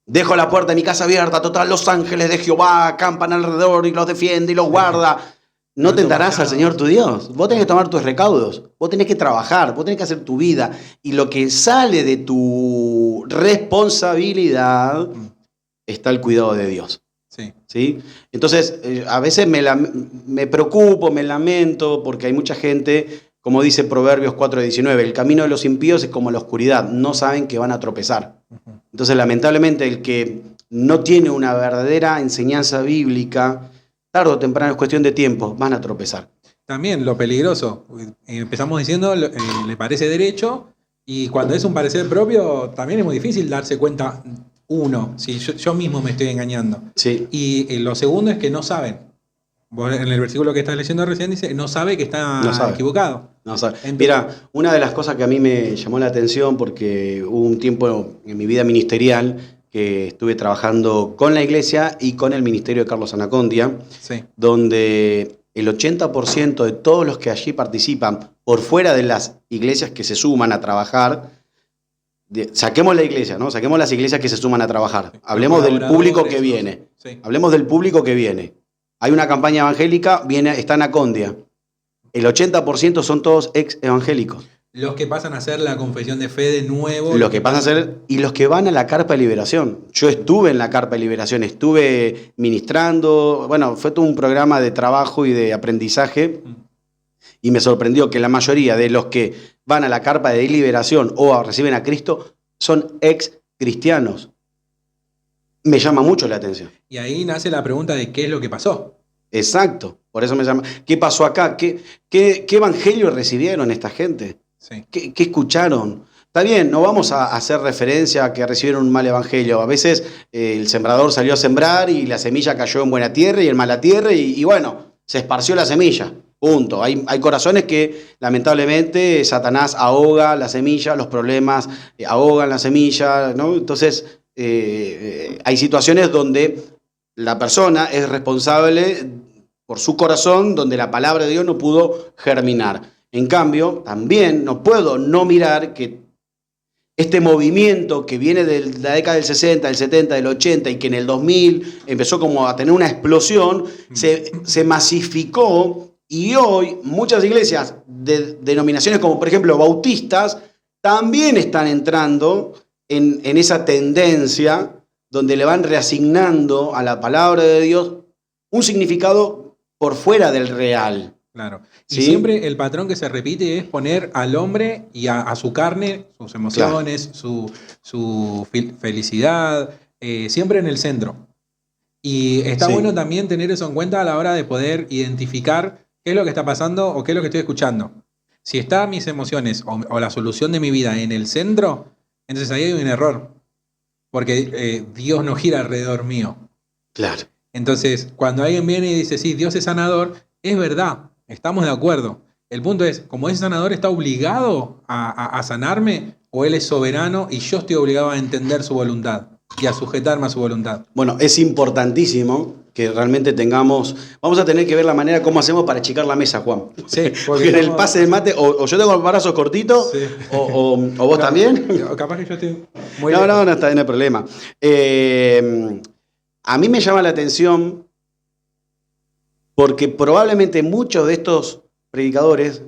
S3: dejo la puerta de mi casa abierta, total, los ángeles de Jehová acampan alrededor y los defiende y los guarda. No tentarás al Señor tu Dios. Vos tenés que tomar tus recaudos, vos tenés que trabajar, vos tenés que hacer tu vida. Y lo que sale de tu responsabilidad está el cuidado de Dios.
S2: Sí.
S3: ¿Sí? Entonces, a veces me preocupo, me lamento, porque hay mucha gente... Como dice Proverbios 4:19, el camino de los impíos es como la oscuridad, no saben que van a tropezar. Entonces, lamentablemente, el que no tiene una verdadera enseñanza bíblica, tarde o temprano es cuestión de tiempo, van a tropezar.
S2: También lo peligroso, empezamos diciendo, le parece derecho, y cuando es un parecer propio, también es muy difícil darse cuenta, uno, si yo mismo me estoy engañando.
S3: Sí.
S2: Y lo segundo es que no saben. En el versículo que estás leyendo recién dice, no sabe que está equivocado.
S3: No sabe. Mira, una de las cosas que a mí me llamó la atención, porque hubo un tiempo en mi vida ministerial que estuve trabajando con la iglesia y con el ministerio de Carlos Anacondia,
S2: sí,
S3: donde el 80% de todos los que allí participan, por fuera de las iglesias que se suman a trabajar, saquemos la iglesia, ¿no? Saquemos las iglesias que se suman a trabajar. Hablemos del público que viene.
S2: Sí.
S3: Hablemos del público que viene. Hay una campaña evangélica, está Anacondia. El 80% son todos ex evangélicos.
S2: Los que pasan a hacer la confesión de fe de nuevo.
S3: Los que pasan a hacer, y los que van a la carpa de liberación. Yo estuve en la carpa de liberación, estuve ministrando, bueno, fue todo un programa de trabajo y de aprendizaje. Y me sorprendió que la mayoría de los que van a la carpa de liberación o reciben a Cristo son ex cristianos. Me llama mucho la atención.
S2: Y ahí nace la pregunta de qué es lo que pasó.
S3: Exacto, por eso me llama. ¿Qué pasó acá? ¿Qué evangelio recibieron esta gente?
S2: Sí.
S3: ¿Qué escucharon? Está bien, no vamos a hacer referencia a que recibieron un mal evangelio. A veces el sembrador salió a sembrar y la semilla cayó en buena tierra y en mala tierra y bueno, se esparció la semilla. Punto. Hay corazones que lamentablemente Satanás ahoga la semilla, los problemas ahogan la semilla, ¿no? Entonces hay situaciones donde la persona es responsable por su corazón, donde la palabra de Dios no pudo germinar. En cambio, también no puedo no mirar que este movimiento que viene de la década del 60, del 70, del 80 y que en el 2000 empezó como a tener una explosión, se masificó y hoy muchas iglesias de denominaciones como por ejemplo bautistas también están entrando en esa tendencia donde le van reasignando a la palabra de Dios un significado por fuera del real.
S2: Claro. Y
S3: ¿Sí?
S2: siempre el patrón que se repite es poner al hombre y a su carne, sus emociones, su felicidad, siempre en el centro. Y está
S3: Sí.
S2: bueno también tener eso en cuenta a la hora de poder identificar qué es lo que está pasando o qué es lo que estoy escuchando. Si están mis emociones o la solución de mi vida en el centro, entonces ahí hay un error. Porque Dios no gira alrededor mío.
S3: Claro.
S2: Entonces, cuando alguien viene y dice, sí, Dios es sanador, es verdad, estamos de acuerdo. El punto es, como ese sanador está obligado a sanarme, o Él es soberano y yo estoy obligado a entender su voluntad y a sujetarme a su voluntad.
S3: Bueno, es importantísimo que realmente tengamos... Vamos a tener que ver la manera cómo hacemos para achicar la mesa, Juan.
S2: Sí,
S3: Porque en el pase de mate, o yo tengo los brazos cortitos,
S2: Sí.
S3: o vos también.
S2: Capaz que yo estoy muy
S3: No,
S2: lejos.
S3: no hay problema. A mí me llama la atención porque probablemente muchos de estos predicadores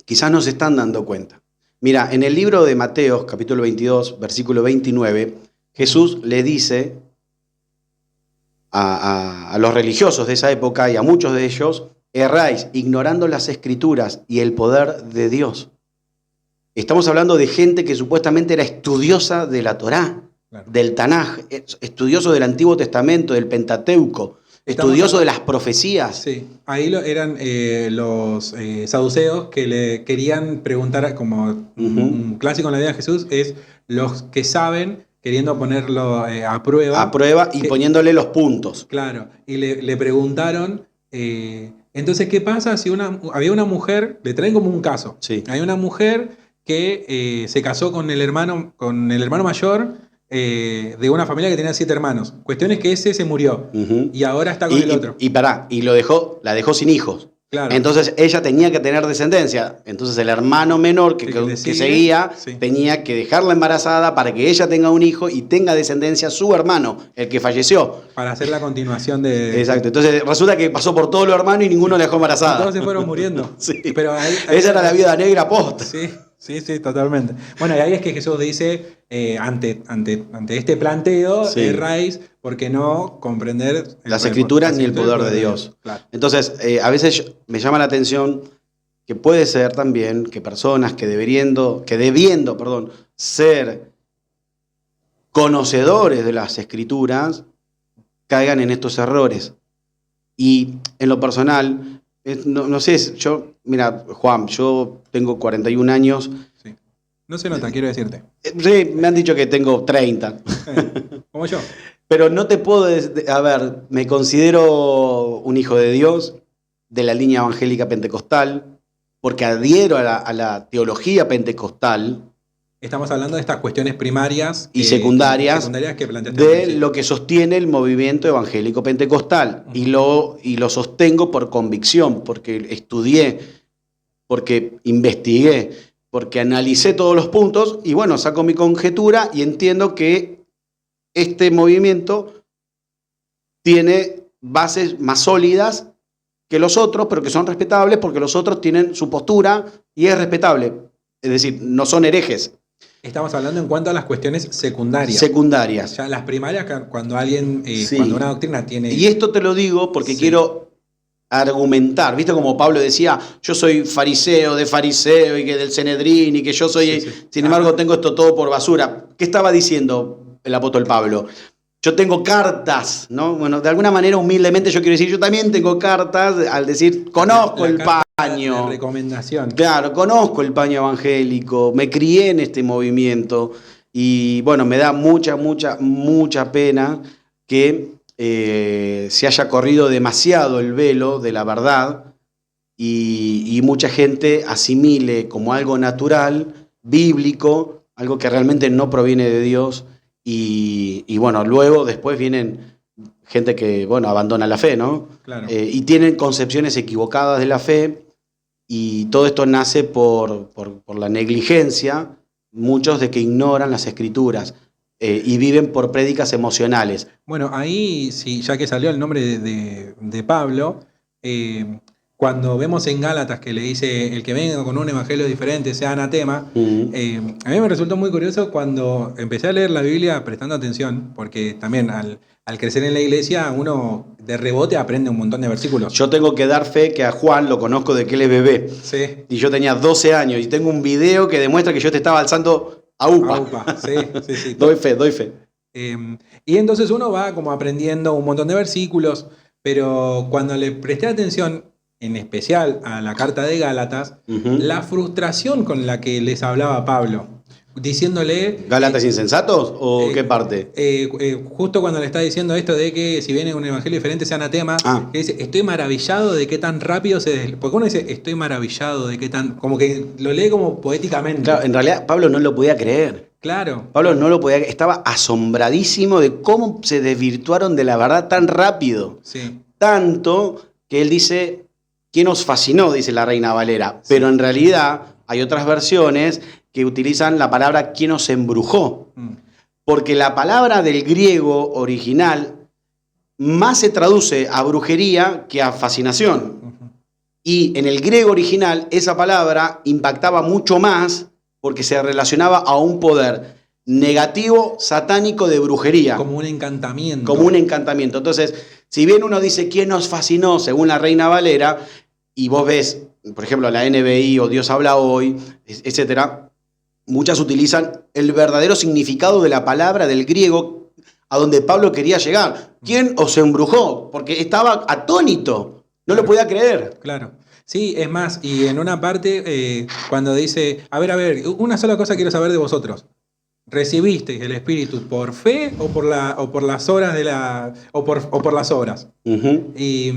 S3: quizás no se están dando cuenta. Mira, en el libro de Mateo, capítulo 22, versículo 29, Jesús le dice a los religiosos de esa época y a muchos de ellos, erráis ignorando las escrituras y el poder de Dios. Estamos hablando de gente que supuestamente era estudiosa de la Torá,
S2: Claro.
S3: del Tanaj, estudioso del Antiguo Testamento, del Pentateuco, estudioso de las profecías.
S2: Sí, ahí eran los saduceos que le querían preguntar, como un clásico en la vida de Jesús, es los que saben queriendo ponerlo a prueba.
S3: A prueba y poniéndole los puntos.
S2: Claro, y le preguntaron, entonces, ¿qué pasa si había una mujer, le traen como un caso,
S3: Sí.
S2: hay una mujer que se casó con el hermano mayor de una familia que tenía 7 hermanos. Cuestión es que ese se murió y ahora está con el otro.
S3: Y la dejó sin hijos.
S2: Claro.
S3: Entonces ella tenía que tener descendencia. Entonces el hermano menor que
S2: le sigue,
S3: seguía
S2: sí.
S3: tenía que dejarla embarazada para que ella tenga un hijo y tenga descendencia su hermano, el que falleció.
S2: Para hacer la continuación de...
S3: Exacto. Entonces resulta que pasó por todos los hermanos y ninguno la dejó embarazada.
S2: Todos se fueron muriendo.
S3: Sí.
S2: Pero ahí
S3: Esa era la vida negra posta.
S2: Sí, totalmente. Bueno, y ahí es que Jesús dice, ante este planteo,
S3: Sí.
S2: erráis porque no comprender
S3: Las escrituras ni el poder de Dios.
S2: Claro.
S3: Entonces, a veces me llama la atención que puede ser también que personas que debiendo ser conocedores de las escrituras caigan en estos errores. Y en lo personal, no sé, mira, Juan, yo tengo 41 años.
S2: Sí. No se nota, quiero decirte.
S3: Sí, me han dicho que tengo 30.
S2: Como yo.
S3: Pero no te puedo... me considero un hijo de Dios, de la línea evangélica pentecostal, porque adhiero a la teología pentecostal
S2: Estamos hablando de estas cuestiones primarias
S3: y secundarias
S2: que planteaste.
S3: de lo que sostiene el movimiento evangélico pentecostal. Y lo sostengo por convicción, porque estudié, porque investigué, porque analicé todos los puntos y bueno, saco mi conjetura y entiendo que este movimiento tiene bases más sólidas que los otros, pero que son respetables porque los otros tienen su postura y es respetable. Es decir, no son herejes.
S2: Estamos hablando en cuanto a las cuestiones secundarias.
S3: Secundarias.
S2: Ya las primarias, cuando alguien,
S3: Sí.
S2: cuando una doctrina tiene...
S3: Y esto te lo digo porque
S2: Sí.
S3: quiero argumentar. ¿Viste como Pablo decía, yo soy fariseo de fariseo y que del Sanedrín y que yo soy, sin embargo tengo esto todo por basura? ¿Qué estaba diciendo el apóstol Pablo? Yo tengo cartas, ¿no? Bueno, de alguna manera humildemente yo quiero decir, yo también tengo cartas al decir, conozco el paño.
S2: De recomendación.
S3: Claro, conozco el paño evangélico, me crié en este movimiento y bueno, me da mucha pena que se haya corrido demasiado el velo de la verdad y mucha gente asimile como algo natural, bíblico, algo que realmente no proviene de Dios y bueno, luego después vienen gente que, bueno, abandona la fe, ¿no?
S2: Claro.
S3: Y tienen concepciones equivocadas de la fe y todo esto nace por la negligencia, muchos de que ignoran las escrituras. Y viven por prédicas emocionales.
S2: Bueno, ahí, sí, ya que salió el nombre de Pablo, cuando vemos en Gálatas que le dice el que venga con un evangelio diferente sea anatema, a mí me resultó muy curioso cuando empecé a leer la Biblia prestando atención, porque también al crecer en la iglesia uno de rebote aprende un montón de versículos.
S3: Yo tengo que dar fe que a Juan lo conozco de que él es bebé.
S2: Sí.
S3: Y yo tenía 12 años y tengo un video que demuestra que yo te estaba alzando a UPA.
S2: Sí.
S3: Doy fe.
S2: Y entonces uno va como aprendiendo un montón de versículos, pero cuando le presté atención, en especial a la carta de Gálatas, la frustración con la que les hablaba Pablo, diciéndole...
S3: ¿Gálatas insensatos o qué parte?
S2: Justo cuando le está diciendo esto de que si viene un evangelio diferente sea anatema, que dice, estoy maravillado de qué tan rápido se... Porque uno dice, estoy maravillado de qué tan... Como que lo lee como poéticamente.
S3: Claro, en realidad Pablo no lo podía creer.
S2: Claro.
S3: Pablo no lo podía creer. Estaba asombradísimo de cómo se desvirtuaron de la verdad tan rápido.
S2: Sí.
S3: Tanto que él dice, ¿quién os fascinó? Dice la Reina Valera. Sí. Pero en realidad hay otras versiones que utilizan la palabra ¿quién os embrujó? Porque la palabra del griego original más se traduce a brujería que a fascinación. Y en el griego original esa palabra impactaba mucho más porque se relacionaba a un poder negativo, satánico de brujería.
S2: Como un encantamiento.
S3: Como un encantamiento. Entonces, si bien uno dice ¿quién nos fascinó? Según la Reina Valera, y vos ves, por ejemplo, la NBI o Dios habla hoy, etcétera, muchas utilizan el verdadero significado de la palabra del griego a donde Pablo quería llegar. ¿Quién os embrujó? Porque estaba atónito, no lo podía creer.
S2: Claro. Sí, es más, y en una parte, cuando dice, a ver, una sola cosa quiero saber de vosotros. ¿Recibisteis el Espíritu por fe o por las obras o por las obras? Y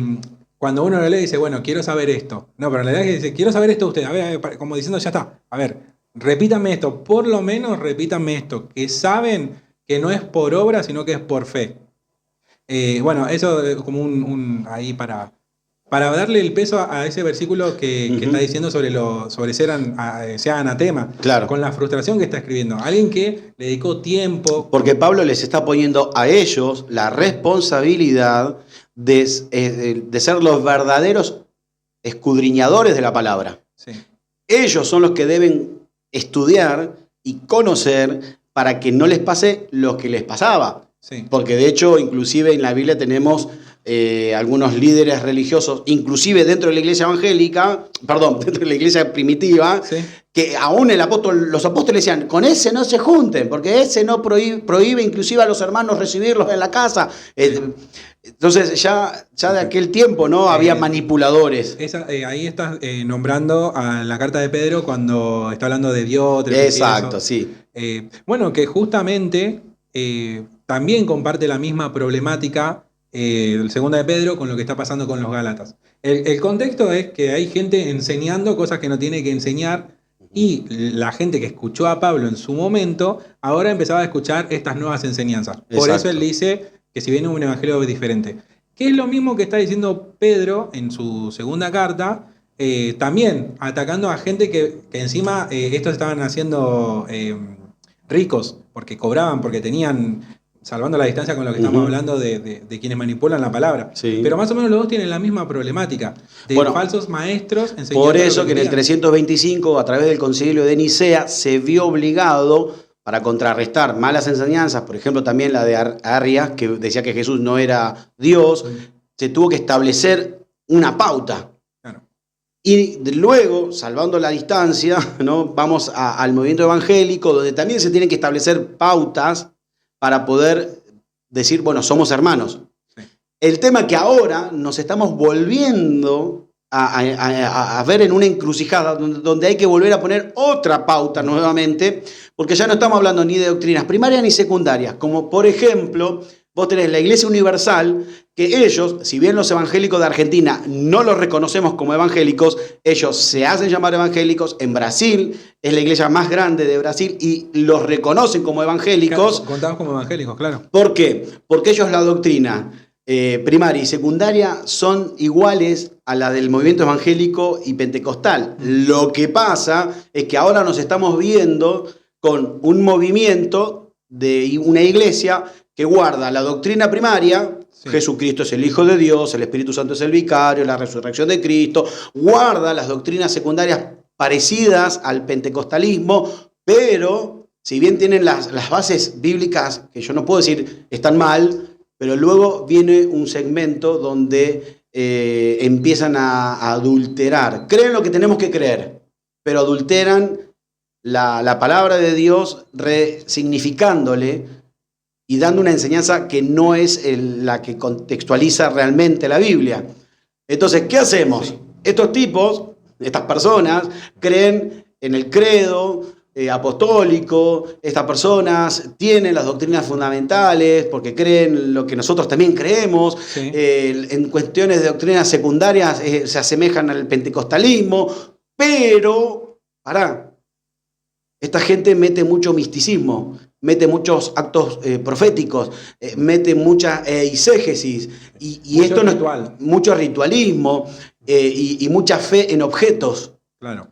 S2: cuando uno lo lee dice, bueno, quiero saber esto. No, pero en realidad dice, quiero saber esto usted. A ver, como diciendo, ya está. A ver, repítanme esto. Por lo menos repítanme esto. Que saben que no es por obra, sino que es por fe. Bueno, eso es como ahí para darle el peso a ese versículo que está diciendo sobre ser anatema,
S3: claro,
S2: con la frustración que está escribiendo. Alguien que le dedicó tiempo.
S3: Porque Pablo les está poniendo a ellos la responsabilidad de ser los verdaderos escudriñadores de la palabra.
S2: Sí.
S3: Ellos son los que deben estudiar y conocer para que no les pase lo que les pasaba.
S2: Sí.
S3: Porque de hecho, inclusive en la Biblia tenemos algunos líderes religiosos, inclusive dentro de la iglesia evangélica, dentro de la iglesia primitiva, sí, que aún los apóstoles decían, con ese no se junten, porque ese no prohíbe inclusive a los hermanos recibirlos en la casa. Entonces ya de aquel tiempo, ¿no? Había manipuladores.
S2: Ahí estás nombrando a la carta de Pedro cuando está hablando de Diótrefes.
S3: Exacto, sí.
S2: Bueno, que justamente también comparte la misma problemática el segundo de Pedro con lo que está pasando con los Gálatas. El contexto es que hay gente enseñando cosas que no tiene que enseñar y la gente que escuchó a Pablo en su momento ahora empezaba a escuchar estas nuevas enseñanzas. Por
S3: Exacto.
S2: eso él dice que si viene un evangelio diferente. Que es lo mismo que está diciendo Pedro en su segunda carta, también atacando a gente que encima estos estaban haciendo ricos, porque cobraban, porque tenían, salvando la distancia con lo que estamos hablando de quienes manipulan la palabra.
S3: Sí.
S2: Pero más o menos los dos tienen la misma problemática, de falsos maestros enseñando.
S3: Por eso que en el 325, a través del concilio de Nicea, se vio obligado, para contrarrestar malas enseñanzas, por ejemplo también la de Arias, que decía que Jesús no era Dios, se tuvo que establecer una pauta.
S2: Claro.
S3: Y luego, salvando la distancia, ¿no? Vamos al movimiento evangélico, donde también se tienen que establecer pautas para poder decir, bueno, somos hermanos.
S2: Sí.
S3: El tema que ahora nos estamos volviendo a ver en una encrucijada donde hay que volver a poner otra pauta nuevamente, porque ya no estamos hablando ni de doctrinas primarias ni secundarias, como por ejemplo, vos tenés la Iglesia Universal, que ellos, si bien los evangélicos de Argentina no los reconocemos como evangélicos, ellos se hacen llamar evangélicos. En Brasil es la iglesia más grande de Brasil y los reconocen como evangélicos.
S2: Claro, contamos como evangélicos, claro.
S3: ¿Por qué? Porque ellos la doctrina primaria y secundaria son iguales a la del movimiento evangélico y pentecostal. Lo que pasa es que ahora nos estamos viendo con un movimiento de una iglesia que guarda la doctrina primaria. Sí. Jesucristo es el Hijo de Dios, el Espíritu Santo es el vicario, la resurrección de Cristo, guarda las doctrinas secundarias parecidas al pentecostalismo, pero si bien tienen las bases bíblicas, que yo no puedo decir están mal, pero luego viene un segmento donde empiezan a adulterar. Creen lo que tenemos que creer, pero adulteran la palabra de Dios, resignificándole y dando una enseñanza que no es la que contextualiza realmente la Biblia. Entonces, ¿qué hacemos? Sí. Estos tipos, estas personas, creen en el credo apostólico, estas personas tienen las doctrinas fundamentales porque creen lo que nosotros también creemos. Sí. En cuestiones de doctrinas secundarias se asemejan al pentecostalismo, pero, esta gente mete mucho misticismo, mete muchos actos proféticos, mete mucha eisegesis, y esto no es mucho ritualismo y mucha fe en objetos.
S2: Claro.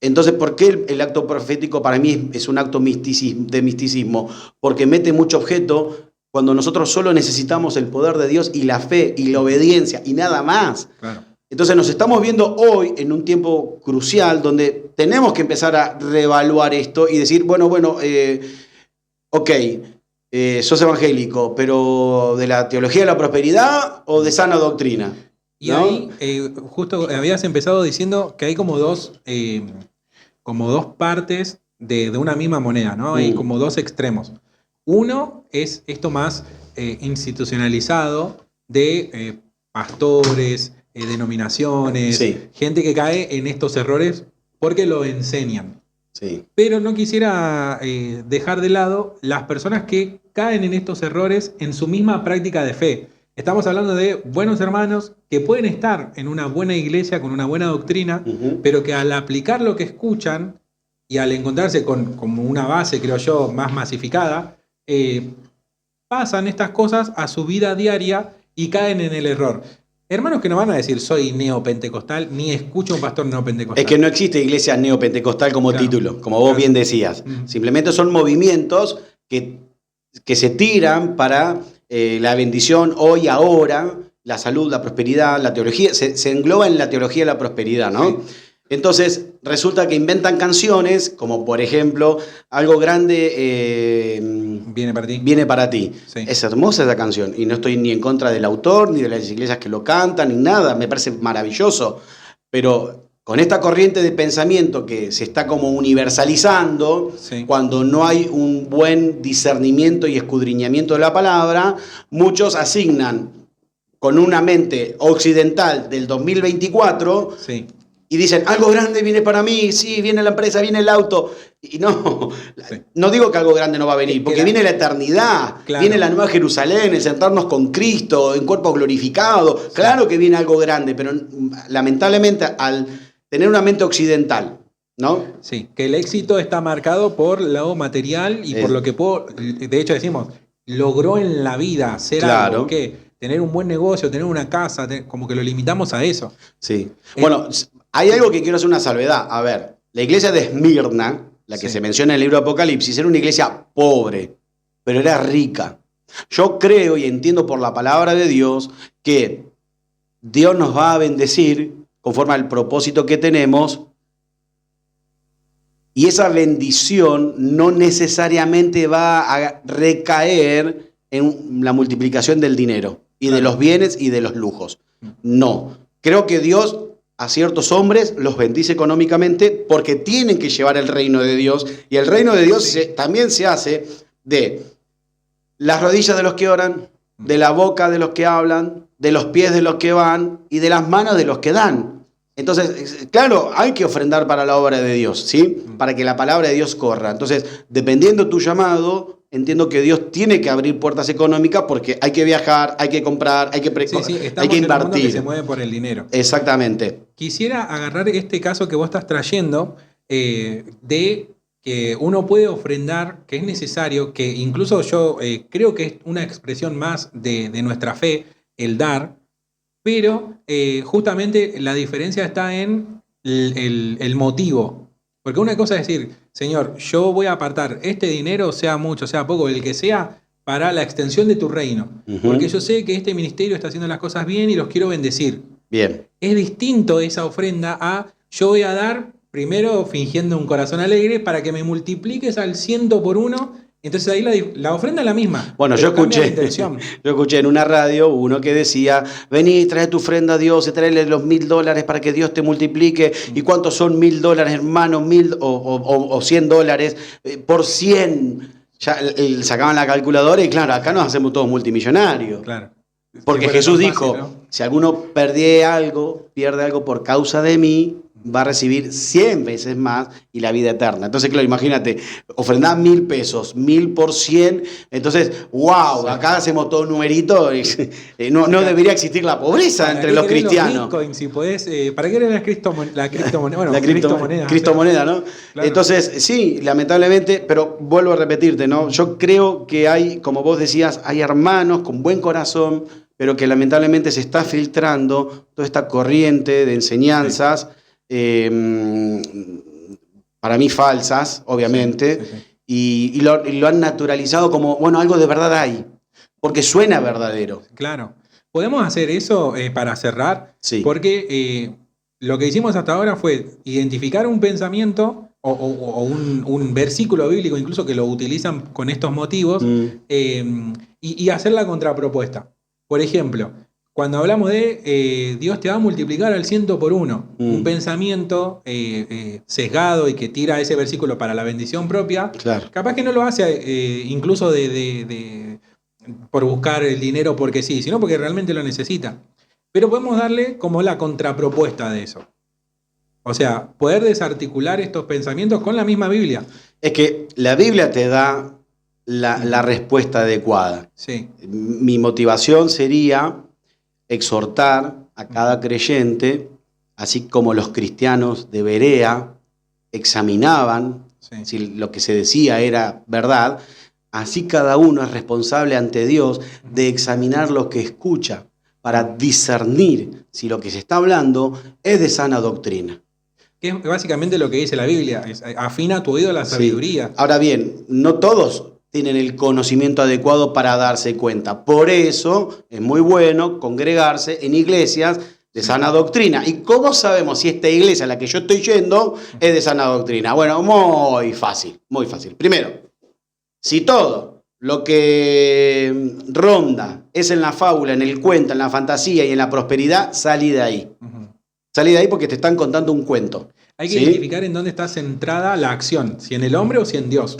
S3: Entonces, ¿por qué el acto profético para mí es un acto de misticismo? Porque mete mucho objeto cuando nosotros solo necesitamos el poder de Dios y la fe y la obediencia y nada más. Claro. Entonces nos estamos viendo hoy en un tiempo crucial donde tenemos que empezar a reevaluar esto y decir, sos evangélico, pero ¿de la teología de la prosperidad o de sana doctrina?
S2: Y ¿no? Ahí justo habías empezado diciendo que hay como dos partes de una misma moneda, ¿no? Hay como dos extremos. Uno es esto más institucionalizado de pastores, denominaciones, sí. Gente que cae en estos errores porque lo enseñan.
S3: Sí.
S2: Pero no quisiera dejar de lado las personas que caen en estos errores en su misma práctica de fe. Estamos hablando de buenos hermanos que pueden estar en una buena iglesia con una buena doctrina, pero que al aplicar lo que escuchan y al encontrarse con como una base, creo yo, más masificada, pasan estas cosas a su vida diaria y caen en el error. Hermanos que no van a decir soy neopentecostal, ni escucho a un pastor neopentecostal.
S3: Es que no existe iglesia neopentecostal como título, como vos bien decías. Simplemente son movimientos que se tiran para la bendición hoy, ahora, la salud, la prosperidad, la teología. Se engloba en la teología de la prosperidad, ¿no? Sí. Entonces, resulta que inventan canciones, como por ejemplo, algo grande
S2: viene para ti.
S3: Viene para ti.
S2: Sí.
S3: Es hermosa esa canción, y no estoy ni en contra del autor, ni de las iglesias que lo cantan, ni nada, me parece maravilloso. Pero con esta corriente de pensamiento que se está como universalizando, sí. Cuando no hay un buen discernimiento y escudriñamiento de la palabra, muchos asignan con una mente occidental del 2024...
S2: Sí.
S3: Y dicen, algo grande viene para mí, sí, viene la empresa, viene el auto. Y no, sí. No digo que algo grande no va a venir, porque viene la eternidad, claro. Viene la nueva Jerusalén, el sentarnos con Cristo en cuerpo glorificado. Sí. Claro que viene algo grande, pero lamentablemente al tener una mente occidental, ¿no?
S2: Sí, que el éxito está marcado por lo material y por lo que de hecho decimos, logró en la vida hacer algo que tener un buen negocio, tener una casa, como que lo limitamos a eso.
S3: Sí. Bueno, hay algo que quiero hacer una salvedad. A ver, la iglesia de Esmirna, la que se menciona en el libro de Apocalipsis, era una iglesia pobre, pero era rica. Yo creo y entiendo por la palabra de Dios que Dios nos va a bendecir conforme al propósito que tenemos, y esa bendición no necesariamente va a recaer en la multiplicación del dinero y de los bienes y de los lujos. No. Creo que Dios a ciertos hombres los bendice económicamente porque tienen que llevar el reino de Dios. Y el reino de Dios también se hace de las rodillas de los que oran, de la boca de los que hablan, de los pies de los que van y de las manos de los que dan. Entonces, claro, hay que ofrendar para la obra de Dios, ¿sí? Para que la palabra de Dios corra. Entonces, dependiendo tu llamado, entiendo que Dios tiene que abrir puertas económicas porque hay que viajar, hay que comprar, hay que
S2: estamos
S3: hay que
S2: en un mundo
S3: invertir.
S2: que se mueve por el dinero.
S3: Exactamente.
S2: Quisiera agarrar este caso que vos estás trayendo de que uno puede ofrendar, que es necesario, que incluso yo creo que es una expresión más de nuestra fe, el dar, pero justamente la diferencia está en el motivo. Porque una cosa es decir, Señor, yo voy a apartar este dinero, sea mucho, sea poco, el que sea, para la extensión de tu reino. Porque yo sé que este ministerio está haciendo las cosas bien y los quiero bendecir.
S3: Bien.
S2: Es distinto esa ofrenda a yo voy a dar primero fingiendo un corazón alegre para que me multipliques al 100 por 1. Entonces ahí la ofrenda es la misma.
S3: Bueno, yo escuché en una radio uno que decía, vení, trae tu ofrenda a Dios y tráele los $1.000 para que Dios te multiplique. ¿Y cuántos son $1.000, hermano? 1.000 o $100 por 100. Ya sacaban la calculadora y claro, acá nos hacemos todos multimillonarios.
S2: Claro.
S3: Porque Jesús dijo, ¿no? Si alguno pierde algo por causa de mí, va a recibir 100 veces más y la vida eterna. Entonces, claro, imagínate, ofrendar 1.000 pesos, 1.000 por 100. Entonces, wow, acá hacemos todo un numerito. No debería existir la pobreza entre los cristianos.
S2: Los Bitcoin, si podés, ¿para qué era la criptomoneda? Bueno,
S3: la criptomoneda, ¿no? Claro. Entonces, sí, lamentablemente, pero vuelvo a repetirte, ¿no? Yo creo que hay, como vos decías, hay hermanos con buen corazón, pero que lamentablemente se está filtrando toda esta corriente de enseñanzas. Sí. Para mí falsas, obviamente, sí. Y lo han naturalizado como, bueno, algo de verdad hay, porque suena verdadero.
S2: Claro. ¿Podemos hacer eso para cerrar? Sí. Porque lo que hicimos hasta ahora fue identificar un pensamiento o un versículo bíblico, incluso que lo utilizan con estos motivos, y hacer la contrapropuesta. Por ejemplo, cuando hablamos de Dios te va a multiplicar al 100 por 1, un pensamiento sesgado y que tira ese versículo para la bendición propia, claro. Capaz que no lo hace incluso por buscar el dinero porque sí, sino porque realmente lo necesita. Pero podemos darle como la contrapropuesta de eso. O sea, poder desarticular estos pensamientos con la misma Biblia.
S3: Es que la Biblia te da la respuesta adecuada.
S2: Sí.
S3: Mi motivación sería exhortar a cada creyente, así como los cristianos de Berea examinaban si lo que se decía era verdad, así cada uno es responsable ante Dios de examinar lo que escucha para discernir si lo que se está hablando es de sana doctrina.
S2: Que es básicamente lo que dice la Biblia, afina tu oído a la sabiduría.
S3: Sí. Ahora bien, no todos tienen el conocimiento adecuado para darse cuenta. Por eso es muy bueno congregarse en iglesias de sana doctrina. ¿Y cómo sabemos si esta iglesia a la que yo estoy yendo es de sana doctrina? Bueno, muy fácil, muy fácil. Primero, si todo lo que ronda es en la fábula, en el cuento, en la fantasía y en la prosperidad, salí de ahí. Salí de ahí porque te están contando un cuento.
S2: Hay que identificar en dónde está centrada la acción, si en el hombre o si en Dios.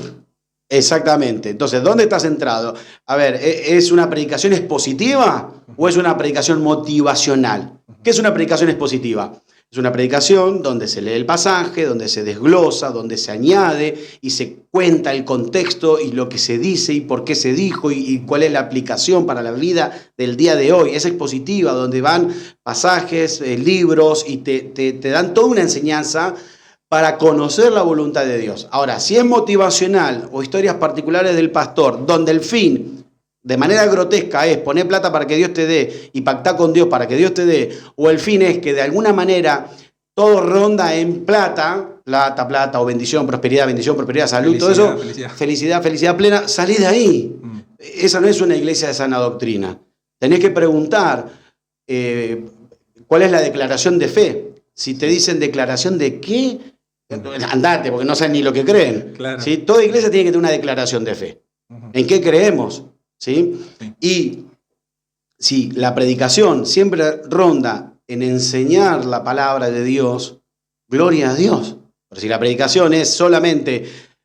S3: Exactamente. Entonces, ¿dónde está centrado? A ver, ¿es una predicación expositiva o es una predicación motivacional? ¿Qué es una predicación expositiva? Es una predicación donde se lee el pasaje, donde se desglosa, donde se añade y se cuenta el contexto y lo que se dice y por qué se dijo y cuál es la aplicación para la vida del día de hoy. Es expositiva, donde van pasajes, libros y te dan toda una enseñanza para conocer la voluntad de Dios. Ahora, si es motivacional o historias particulares del pastor, donde el fin de manera grotesca es poner plata para que Dios te dé y pactar con Dios para que Dios te dé, o el fin es que de alguna manera todo ronda en plata, o bendición, prosperidad, salud, todo eso, felicidad plena, salí de ahí. Esa no es una iglesia de sana doctrina. Tenés que preguntar cuál es la declaración de fe. Si te dicen declaración de qué, andate, porque no saben ni lo que creen.
S2: Claro.
S3: ¿Sí? Toda iglesia tiene que tener una declaración de fe. ¿En qué creemos? ¿Sí? Y si la predicación siempre ronda en enseñar la palabra de Dios, gloria a Dios. Pero si la predicación es solamente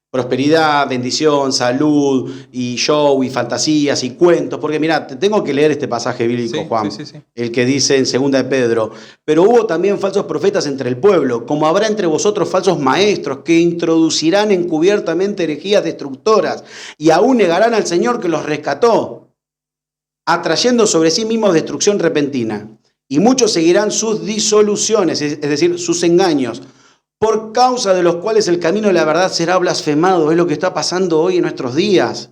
S3: prosperidad, bendición, salud, y show, y fantasías, y cuentos, porque mirá, te tengo que leer este pasaje bíblico,
S2: Sí,
S3: Juan,
S2: sí.
S3: el que dice en 2 de Pedro, pero hubo también falsos profetas entre el pueblo, como habrá entre vosotros falsos maestros, que introducirán encubiertamente herejías destructoras, y aún negarán al Señor que los rescató, atrayendo sobre sí mismos destrucción repentina. Y muchos seguirán sus disoluciones, es decir, sus engaños, por causa de los cuales el camino de la verdad será blasfemado. Es lo que está pasando hoy en nuestros días.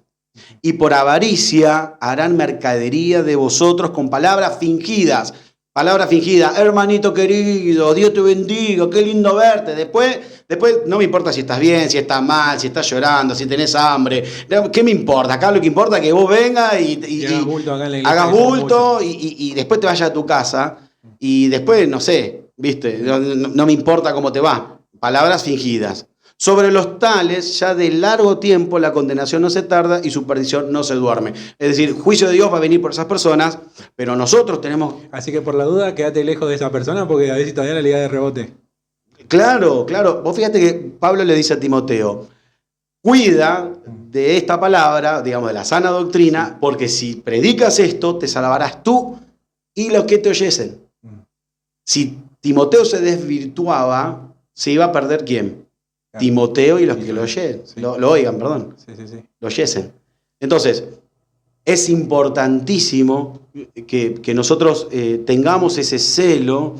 S3: Y por avaricia harán mercadería de vosotros con palabras fingidas. Palabra fingida, hermanito querido, Dios te bendiga, qué lindo verte. Después no me importa si estás bien, si estás mal, si estás llorando, si tenés hambre. ¿Qué me importa? Acá lo que importa es que vos vengas y
S2: hagas bulto acá en la iglesia,
S3: hagas
S2: que somos
S3: bulto y después te vayas a tu casa. Y después, no sé, ¿viste? No me importa cómo te va. Palabras fingidas. Sobre los tales, ya de largo tiempo la condenación no se tarda y su perdición no se duerme. Es decir, juicio de Dios va a venir por esas personas, pero nosotros tenemos...
S2: Así que por la duda, quédate lejos de esa persona porque a veces todavía la liga de rebote.
S3: Claro. Vos fíjate que Pablo le dice a Timoteo, cuida de esta palabra, digamos, de la sana doctrina, porque si predicas esto, te salvarás tú y los que te oyesen. Si Timoteo se desvirtuaba, se iba a perder ¿quién? Claro. Timoteo y los que lo oyen, sí. lo oigan, perdón. Sí. Lo oyesen. Entonces, es importantísimo que nosotros tengamos ese celo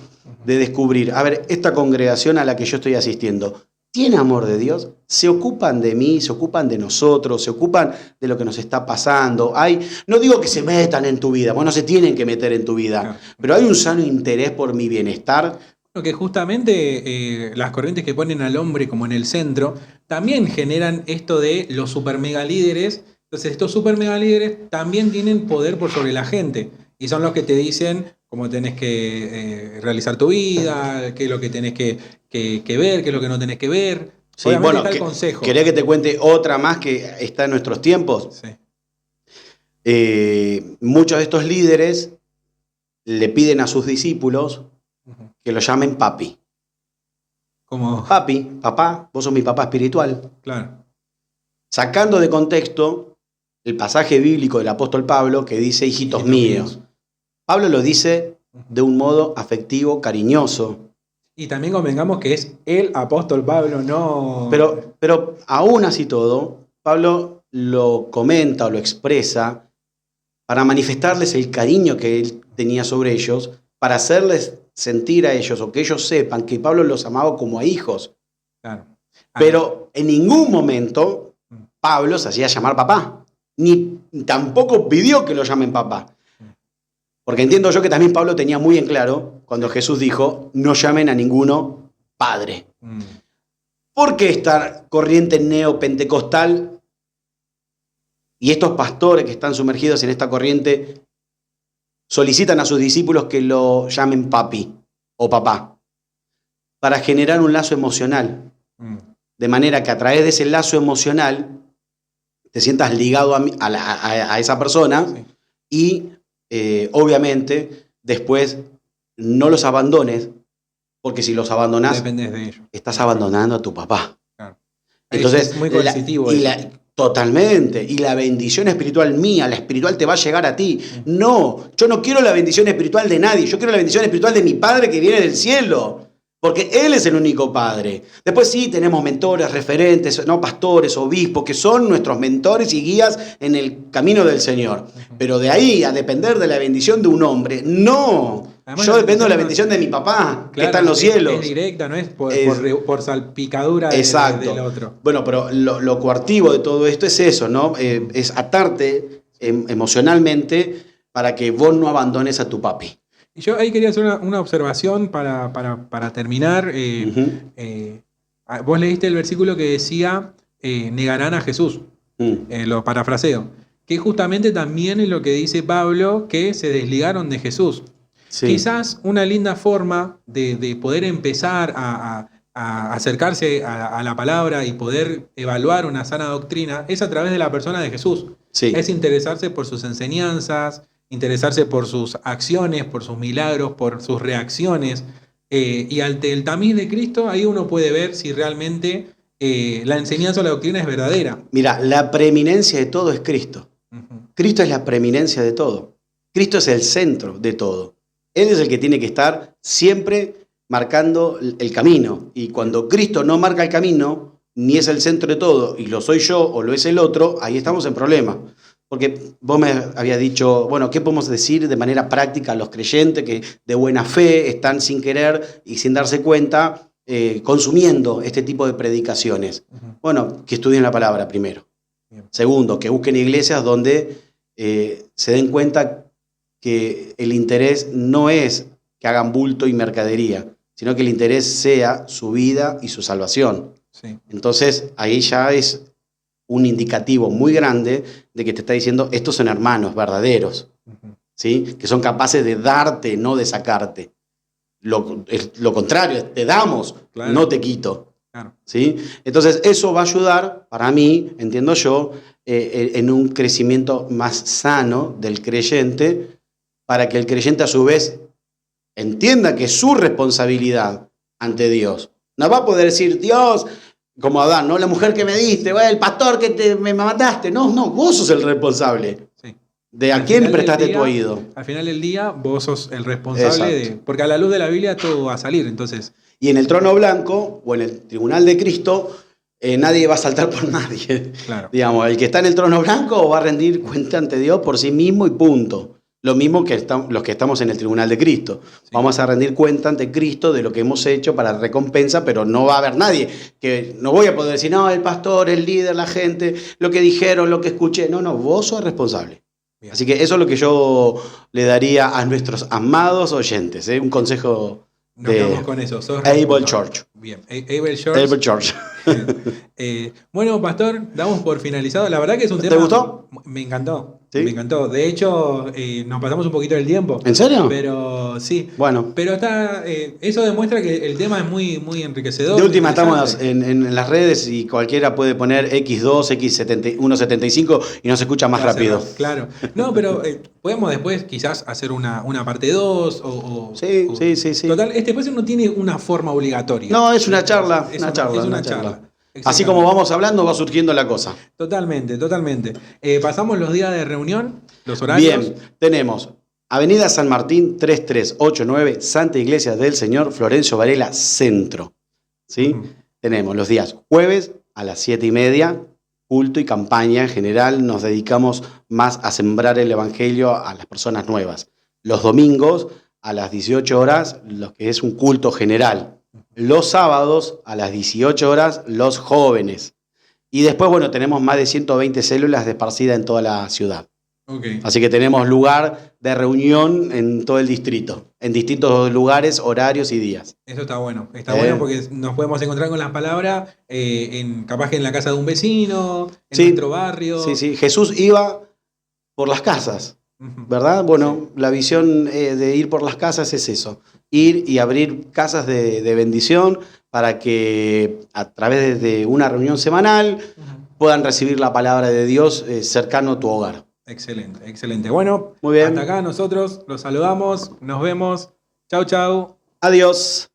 S3: de descubrir, a ver, esta congregación a la que yo estoy asistiendo, ¿tiene amor de Dios? ¿Se ocupan de mí? ¿Se ocupan de nosotros? ¿Se ocupan de lo que nos está pasando? No digo que se metan en tu vida, bueno, no se tienen que meter en tu vida, claro. Pero hay un sano interés por mi bienestar.
S2: Que justamente las corrientes que ponen al hombre como en el centro también generan esto de los super mega líderes. Entonces estos super mega líderes también tienen poder por sobre la gente y son los que te dicen cómo tenés que realizar tu vida, qué es lo que tenés que ver, qué es lo que no tenés que ver.
S3: Sí, bueno, está el consejo. ¿Querés que te cuente otra más que está en nuestros tiempos?
S2: Sí.
S3: Muchos de estos líderes le piden a sus discípulos que lo llamen papi.
S2: ¿Cómo?
S3: Papi, papá, vos sos mi papá espiritual.
S2: Claro.
S3: Sacando de contexto el pasaje bíblico del apóstol Pablo que dice, hijitos míos. Pablo lo dice de un modo afectivo, cariñoso.
S2: Y también convengamos que es el apóstol Pablo, no...
S3: Pero aún así todo, Pablo lo comenta o lo expresa para manifestarles el cariño que él tenía sobre ellos, para hacerles sentir a ellos o que ellos sepan que Pablo los amaba como a hijos.
S2: Claro.
S3: Pero en ningún momento Pablo se hacía llamar papá, ni tampoco pidió que lo llamen papá. Porque entiendo yo que también Pablo tenía muy en claro cuando Jesús dijo, no llamen a ninguno padre. ¿Por qué esta corriente neopentecostal y estos pastores que están sumergidos en esta corriente solicitan a sus discípulos que lo llamen papi o papá? Para generar un lazo emocional. De manera que a través de ese lazo emocional te sientas ligado a esa persona, sí. Y obviamente después no los abandones, porque si los abandonas,
S2: dependes de ellos.
S3: Estás abandonando a tu papá.
S2: Claro.
S3: Entonces,
S2: es muy coercitivo.
S3: Totalmente. Y la bendición espiritual mía, la espiritual te va a llegar a ti. No, yo no quiero la bendición espiritual de nadie. Yo quiero la bendición espiritual de mi Padre que viene del cielo. Porque Él es el único Padre. Después sí tenemos mentores, referentes, no pastores, obispos, que son nuestros mentores y guías en el camino del Señor. Pero de ahí a depender de la bendición de un hombre, no. Además, yo dependo de la bendición de mi papá, claro, que está en los cielos.
S2: Es directa, no es por salpicadura del otro.
S3: Bueno, pero lo coartivo de todo esto es eso, ¿no? Es atarte emocionalmente para que vos no abandones a tu papi.
S2: Y yo ahí quería hacer una observación para terminar. Vos leíste el versículo que decía, negarán a Jesús. Lo parafraseo. Que justamente también es lo que dice Pablo, que se desligaron de Jesús. Sí. Quizás una linda forma de poder empezar a acercarse a la palabra y poder evaluar una sana doctrina es a través de la persona de Jesús.
S3: Sí.
S2: Es interesarse por sus enseñanzas, interesarse por sus acciones, por sus milagros, por sus reacciones. Y ante el tamiz de Cristo, ahí uno puede ver si realmente la enseñanza o la doctrina es verdadera.
S3: Mira, la preeminencia de todo es Cristo.
S2: Ujú.
S3: Cristo es la preeminencia de todo. Cristo es el centro de todo. Él es el que tiene que estar siempre marcando el camino. Y cuando Cristo no marca el camino, ni es el centro de todo, y lo soy yo o lo es el otro, ahí estamos en problema. Porque vos me habías dicho, bueno, ¿qué podemos decir de manera práctica a los creyentes que de buena fe están sin querer y sin darse cuenta consumiendo este tipo de predicaciones?
S2: Ujú.
S3: Bueno, que estudien la palabra primero.
S2: Bien.
S3: Segundo, que busquen iglesias donde se den cuenta que el interés no es que hagan bulto y mercadería, sino que el interés sea su vida y su salvación.
S2: Sí.
S3: Entonces, ahí ya es un indicativo muy grande de que te está diciendo, estos son hermanos verdaderos,
S2: Ujú.
S3: ¿sí? Que son capaces de darte, no de sacarte. Lo contrario, te damos,
S2: Claro.
S3: no te quito.
S2: Claro.
S3: ¿Sí? Entonces, eso va a ayudar, para mí, entiendo yo, en un crecimiento más sano del creyente, para que el creyente a su vez entienda que es su responsabilidad ante Dios. No va a poder decir, Dios, como Adán, no la mujer que me diste, el pastor que me mataste. No, vos sos el responsable.
S2: Sí.
S3: De a
S2: Al
S3: quién
S2: final del
S3: prestaste
S2: día-
S3: tu oído.
S2: Al final del día, vos sos el responsable
S3: Exacto.
S2: porque a la luz de la Biblia todo va a salir. Entonces,
S3: Y en el trono blanco o en el tribunal de Cristo, nadie va a saltar por nadie.
S2: claro.
S3: Digamos, el que está en el trono blanco va a rendir cuenta ante Dios por sí mismo y punto. Lo mismo que los que estamos en el tribunal de Cristo.
S2: Sí.
S3: Vamos a rendir cuenta ante Cristo de lo que hemos hecho para recompensa, pero no va a haber nadie. Que no voy a poder decir, no, el pastor, el líder, la gente, lo que dijeron, lo que escuché. No, vos sos responsable.
S2: Bien.
S3: Así que eso es lo que yo le daría a nuestros amados oyentes. Un consejo
S2: Nos
S3: de
S2: quedamos con eso. Sos
S3: Able
S2: responsable.
S3: Church.
S2: Bien. Able Church.
S3: Able Church.
S2: Bueno, Pastor, damos por finalizado. La verdad que es un
S3: ¿Te
S2: tema.
S3: gustó?
S2: Me encantó.
S3: ¿Sí?
S2: Me encantó. De hecho, nos pasamos un poquito del tiempo.
S3: ¿En serio?
S2: Pero sí.
S3: Bueno.
S2: Pero está. Eso demuestra que el tema es muy, muy enriquecedor.
S3: De última
S2: interesante.
S3: estamos en las redes y cualquiera puede poner X2, X175 y nos escucha más rápido.
S2: Claro. No, pero podemos después quizás hacer una parte 2 o.
S3: Sí.
S2: Total, este espacio no tiene una forma obligatoria.
S3: No, es una charla.
S2: Es
S3: una charla.
S2: Es una charla.
S3: Así como vamos hablando, va surgiendo la cosa.
S2: Totalmente. Pasamos los días de reunión, los horarios.
S3: Bien, tenemos Avenida San Martín 3389, Santa Iglesia del Señor, Florencio Varela, Centro. ¿Sí?
S2: Ujú.
S3: Tenemos los días jueves a las 7:30, culto y campaña en general. Nos dedicamos más a sembrar el Evangelio a las personas nuevas. Los domingos a las 18 horas, lo que es un culto general. Los sábados a las 18 horas, los jóvenes. Y después, bueno, tenemos más de 120 células esparcidas en toda la ciudad.
S2: Ok.
S3: Así que tenemos lugar de reunión en todo el distrito, en distintos lugares, horarios y días.
S2: Eso está bueno. Está bueno porque nos podemos encontrar con las palabras capaz que en la casa de un vecino, en
S3: Sí.
S2: nuestro barrio.
S3: Sí. Jesús iba por las casas,
S2: Ujú.
S3: ¿verdad? Bueno, la visión de ir por las casas es eso. Ir y abrir casas de bendición para que a través de una reunión semanal
S2: Ujú.
S3: puedan recibir la palabra de Dios cercano a tu hogar.
S2: Excelente. Bueno,
S3: Muy bien.
S2: hasta acá nosotros los saludamos, nos vemos. Chau.
S3: Adiós.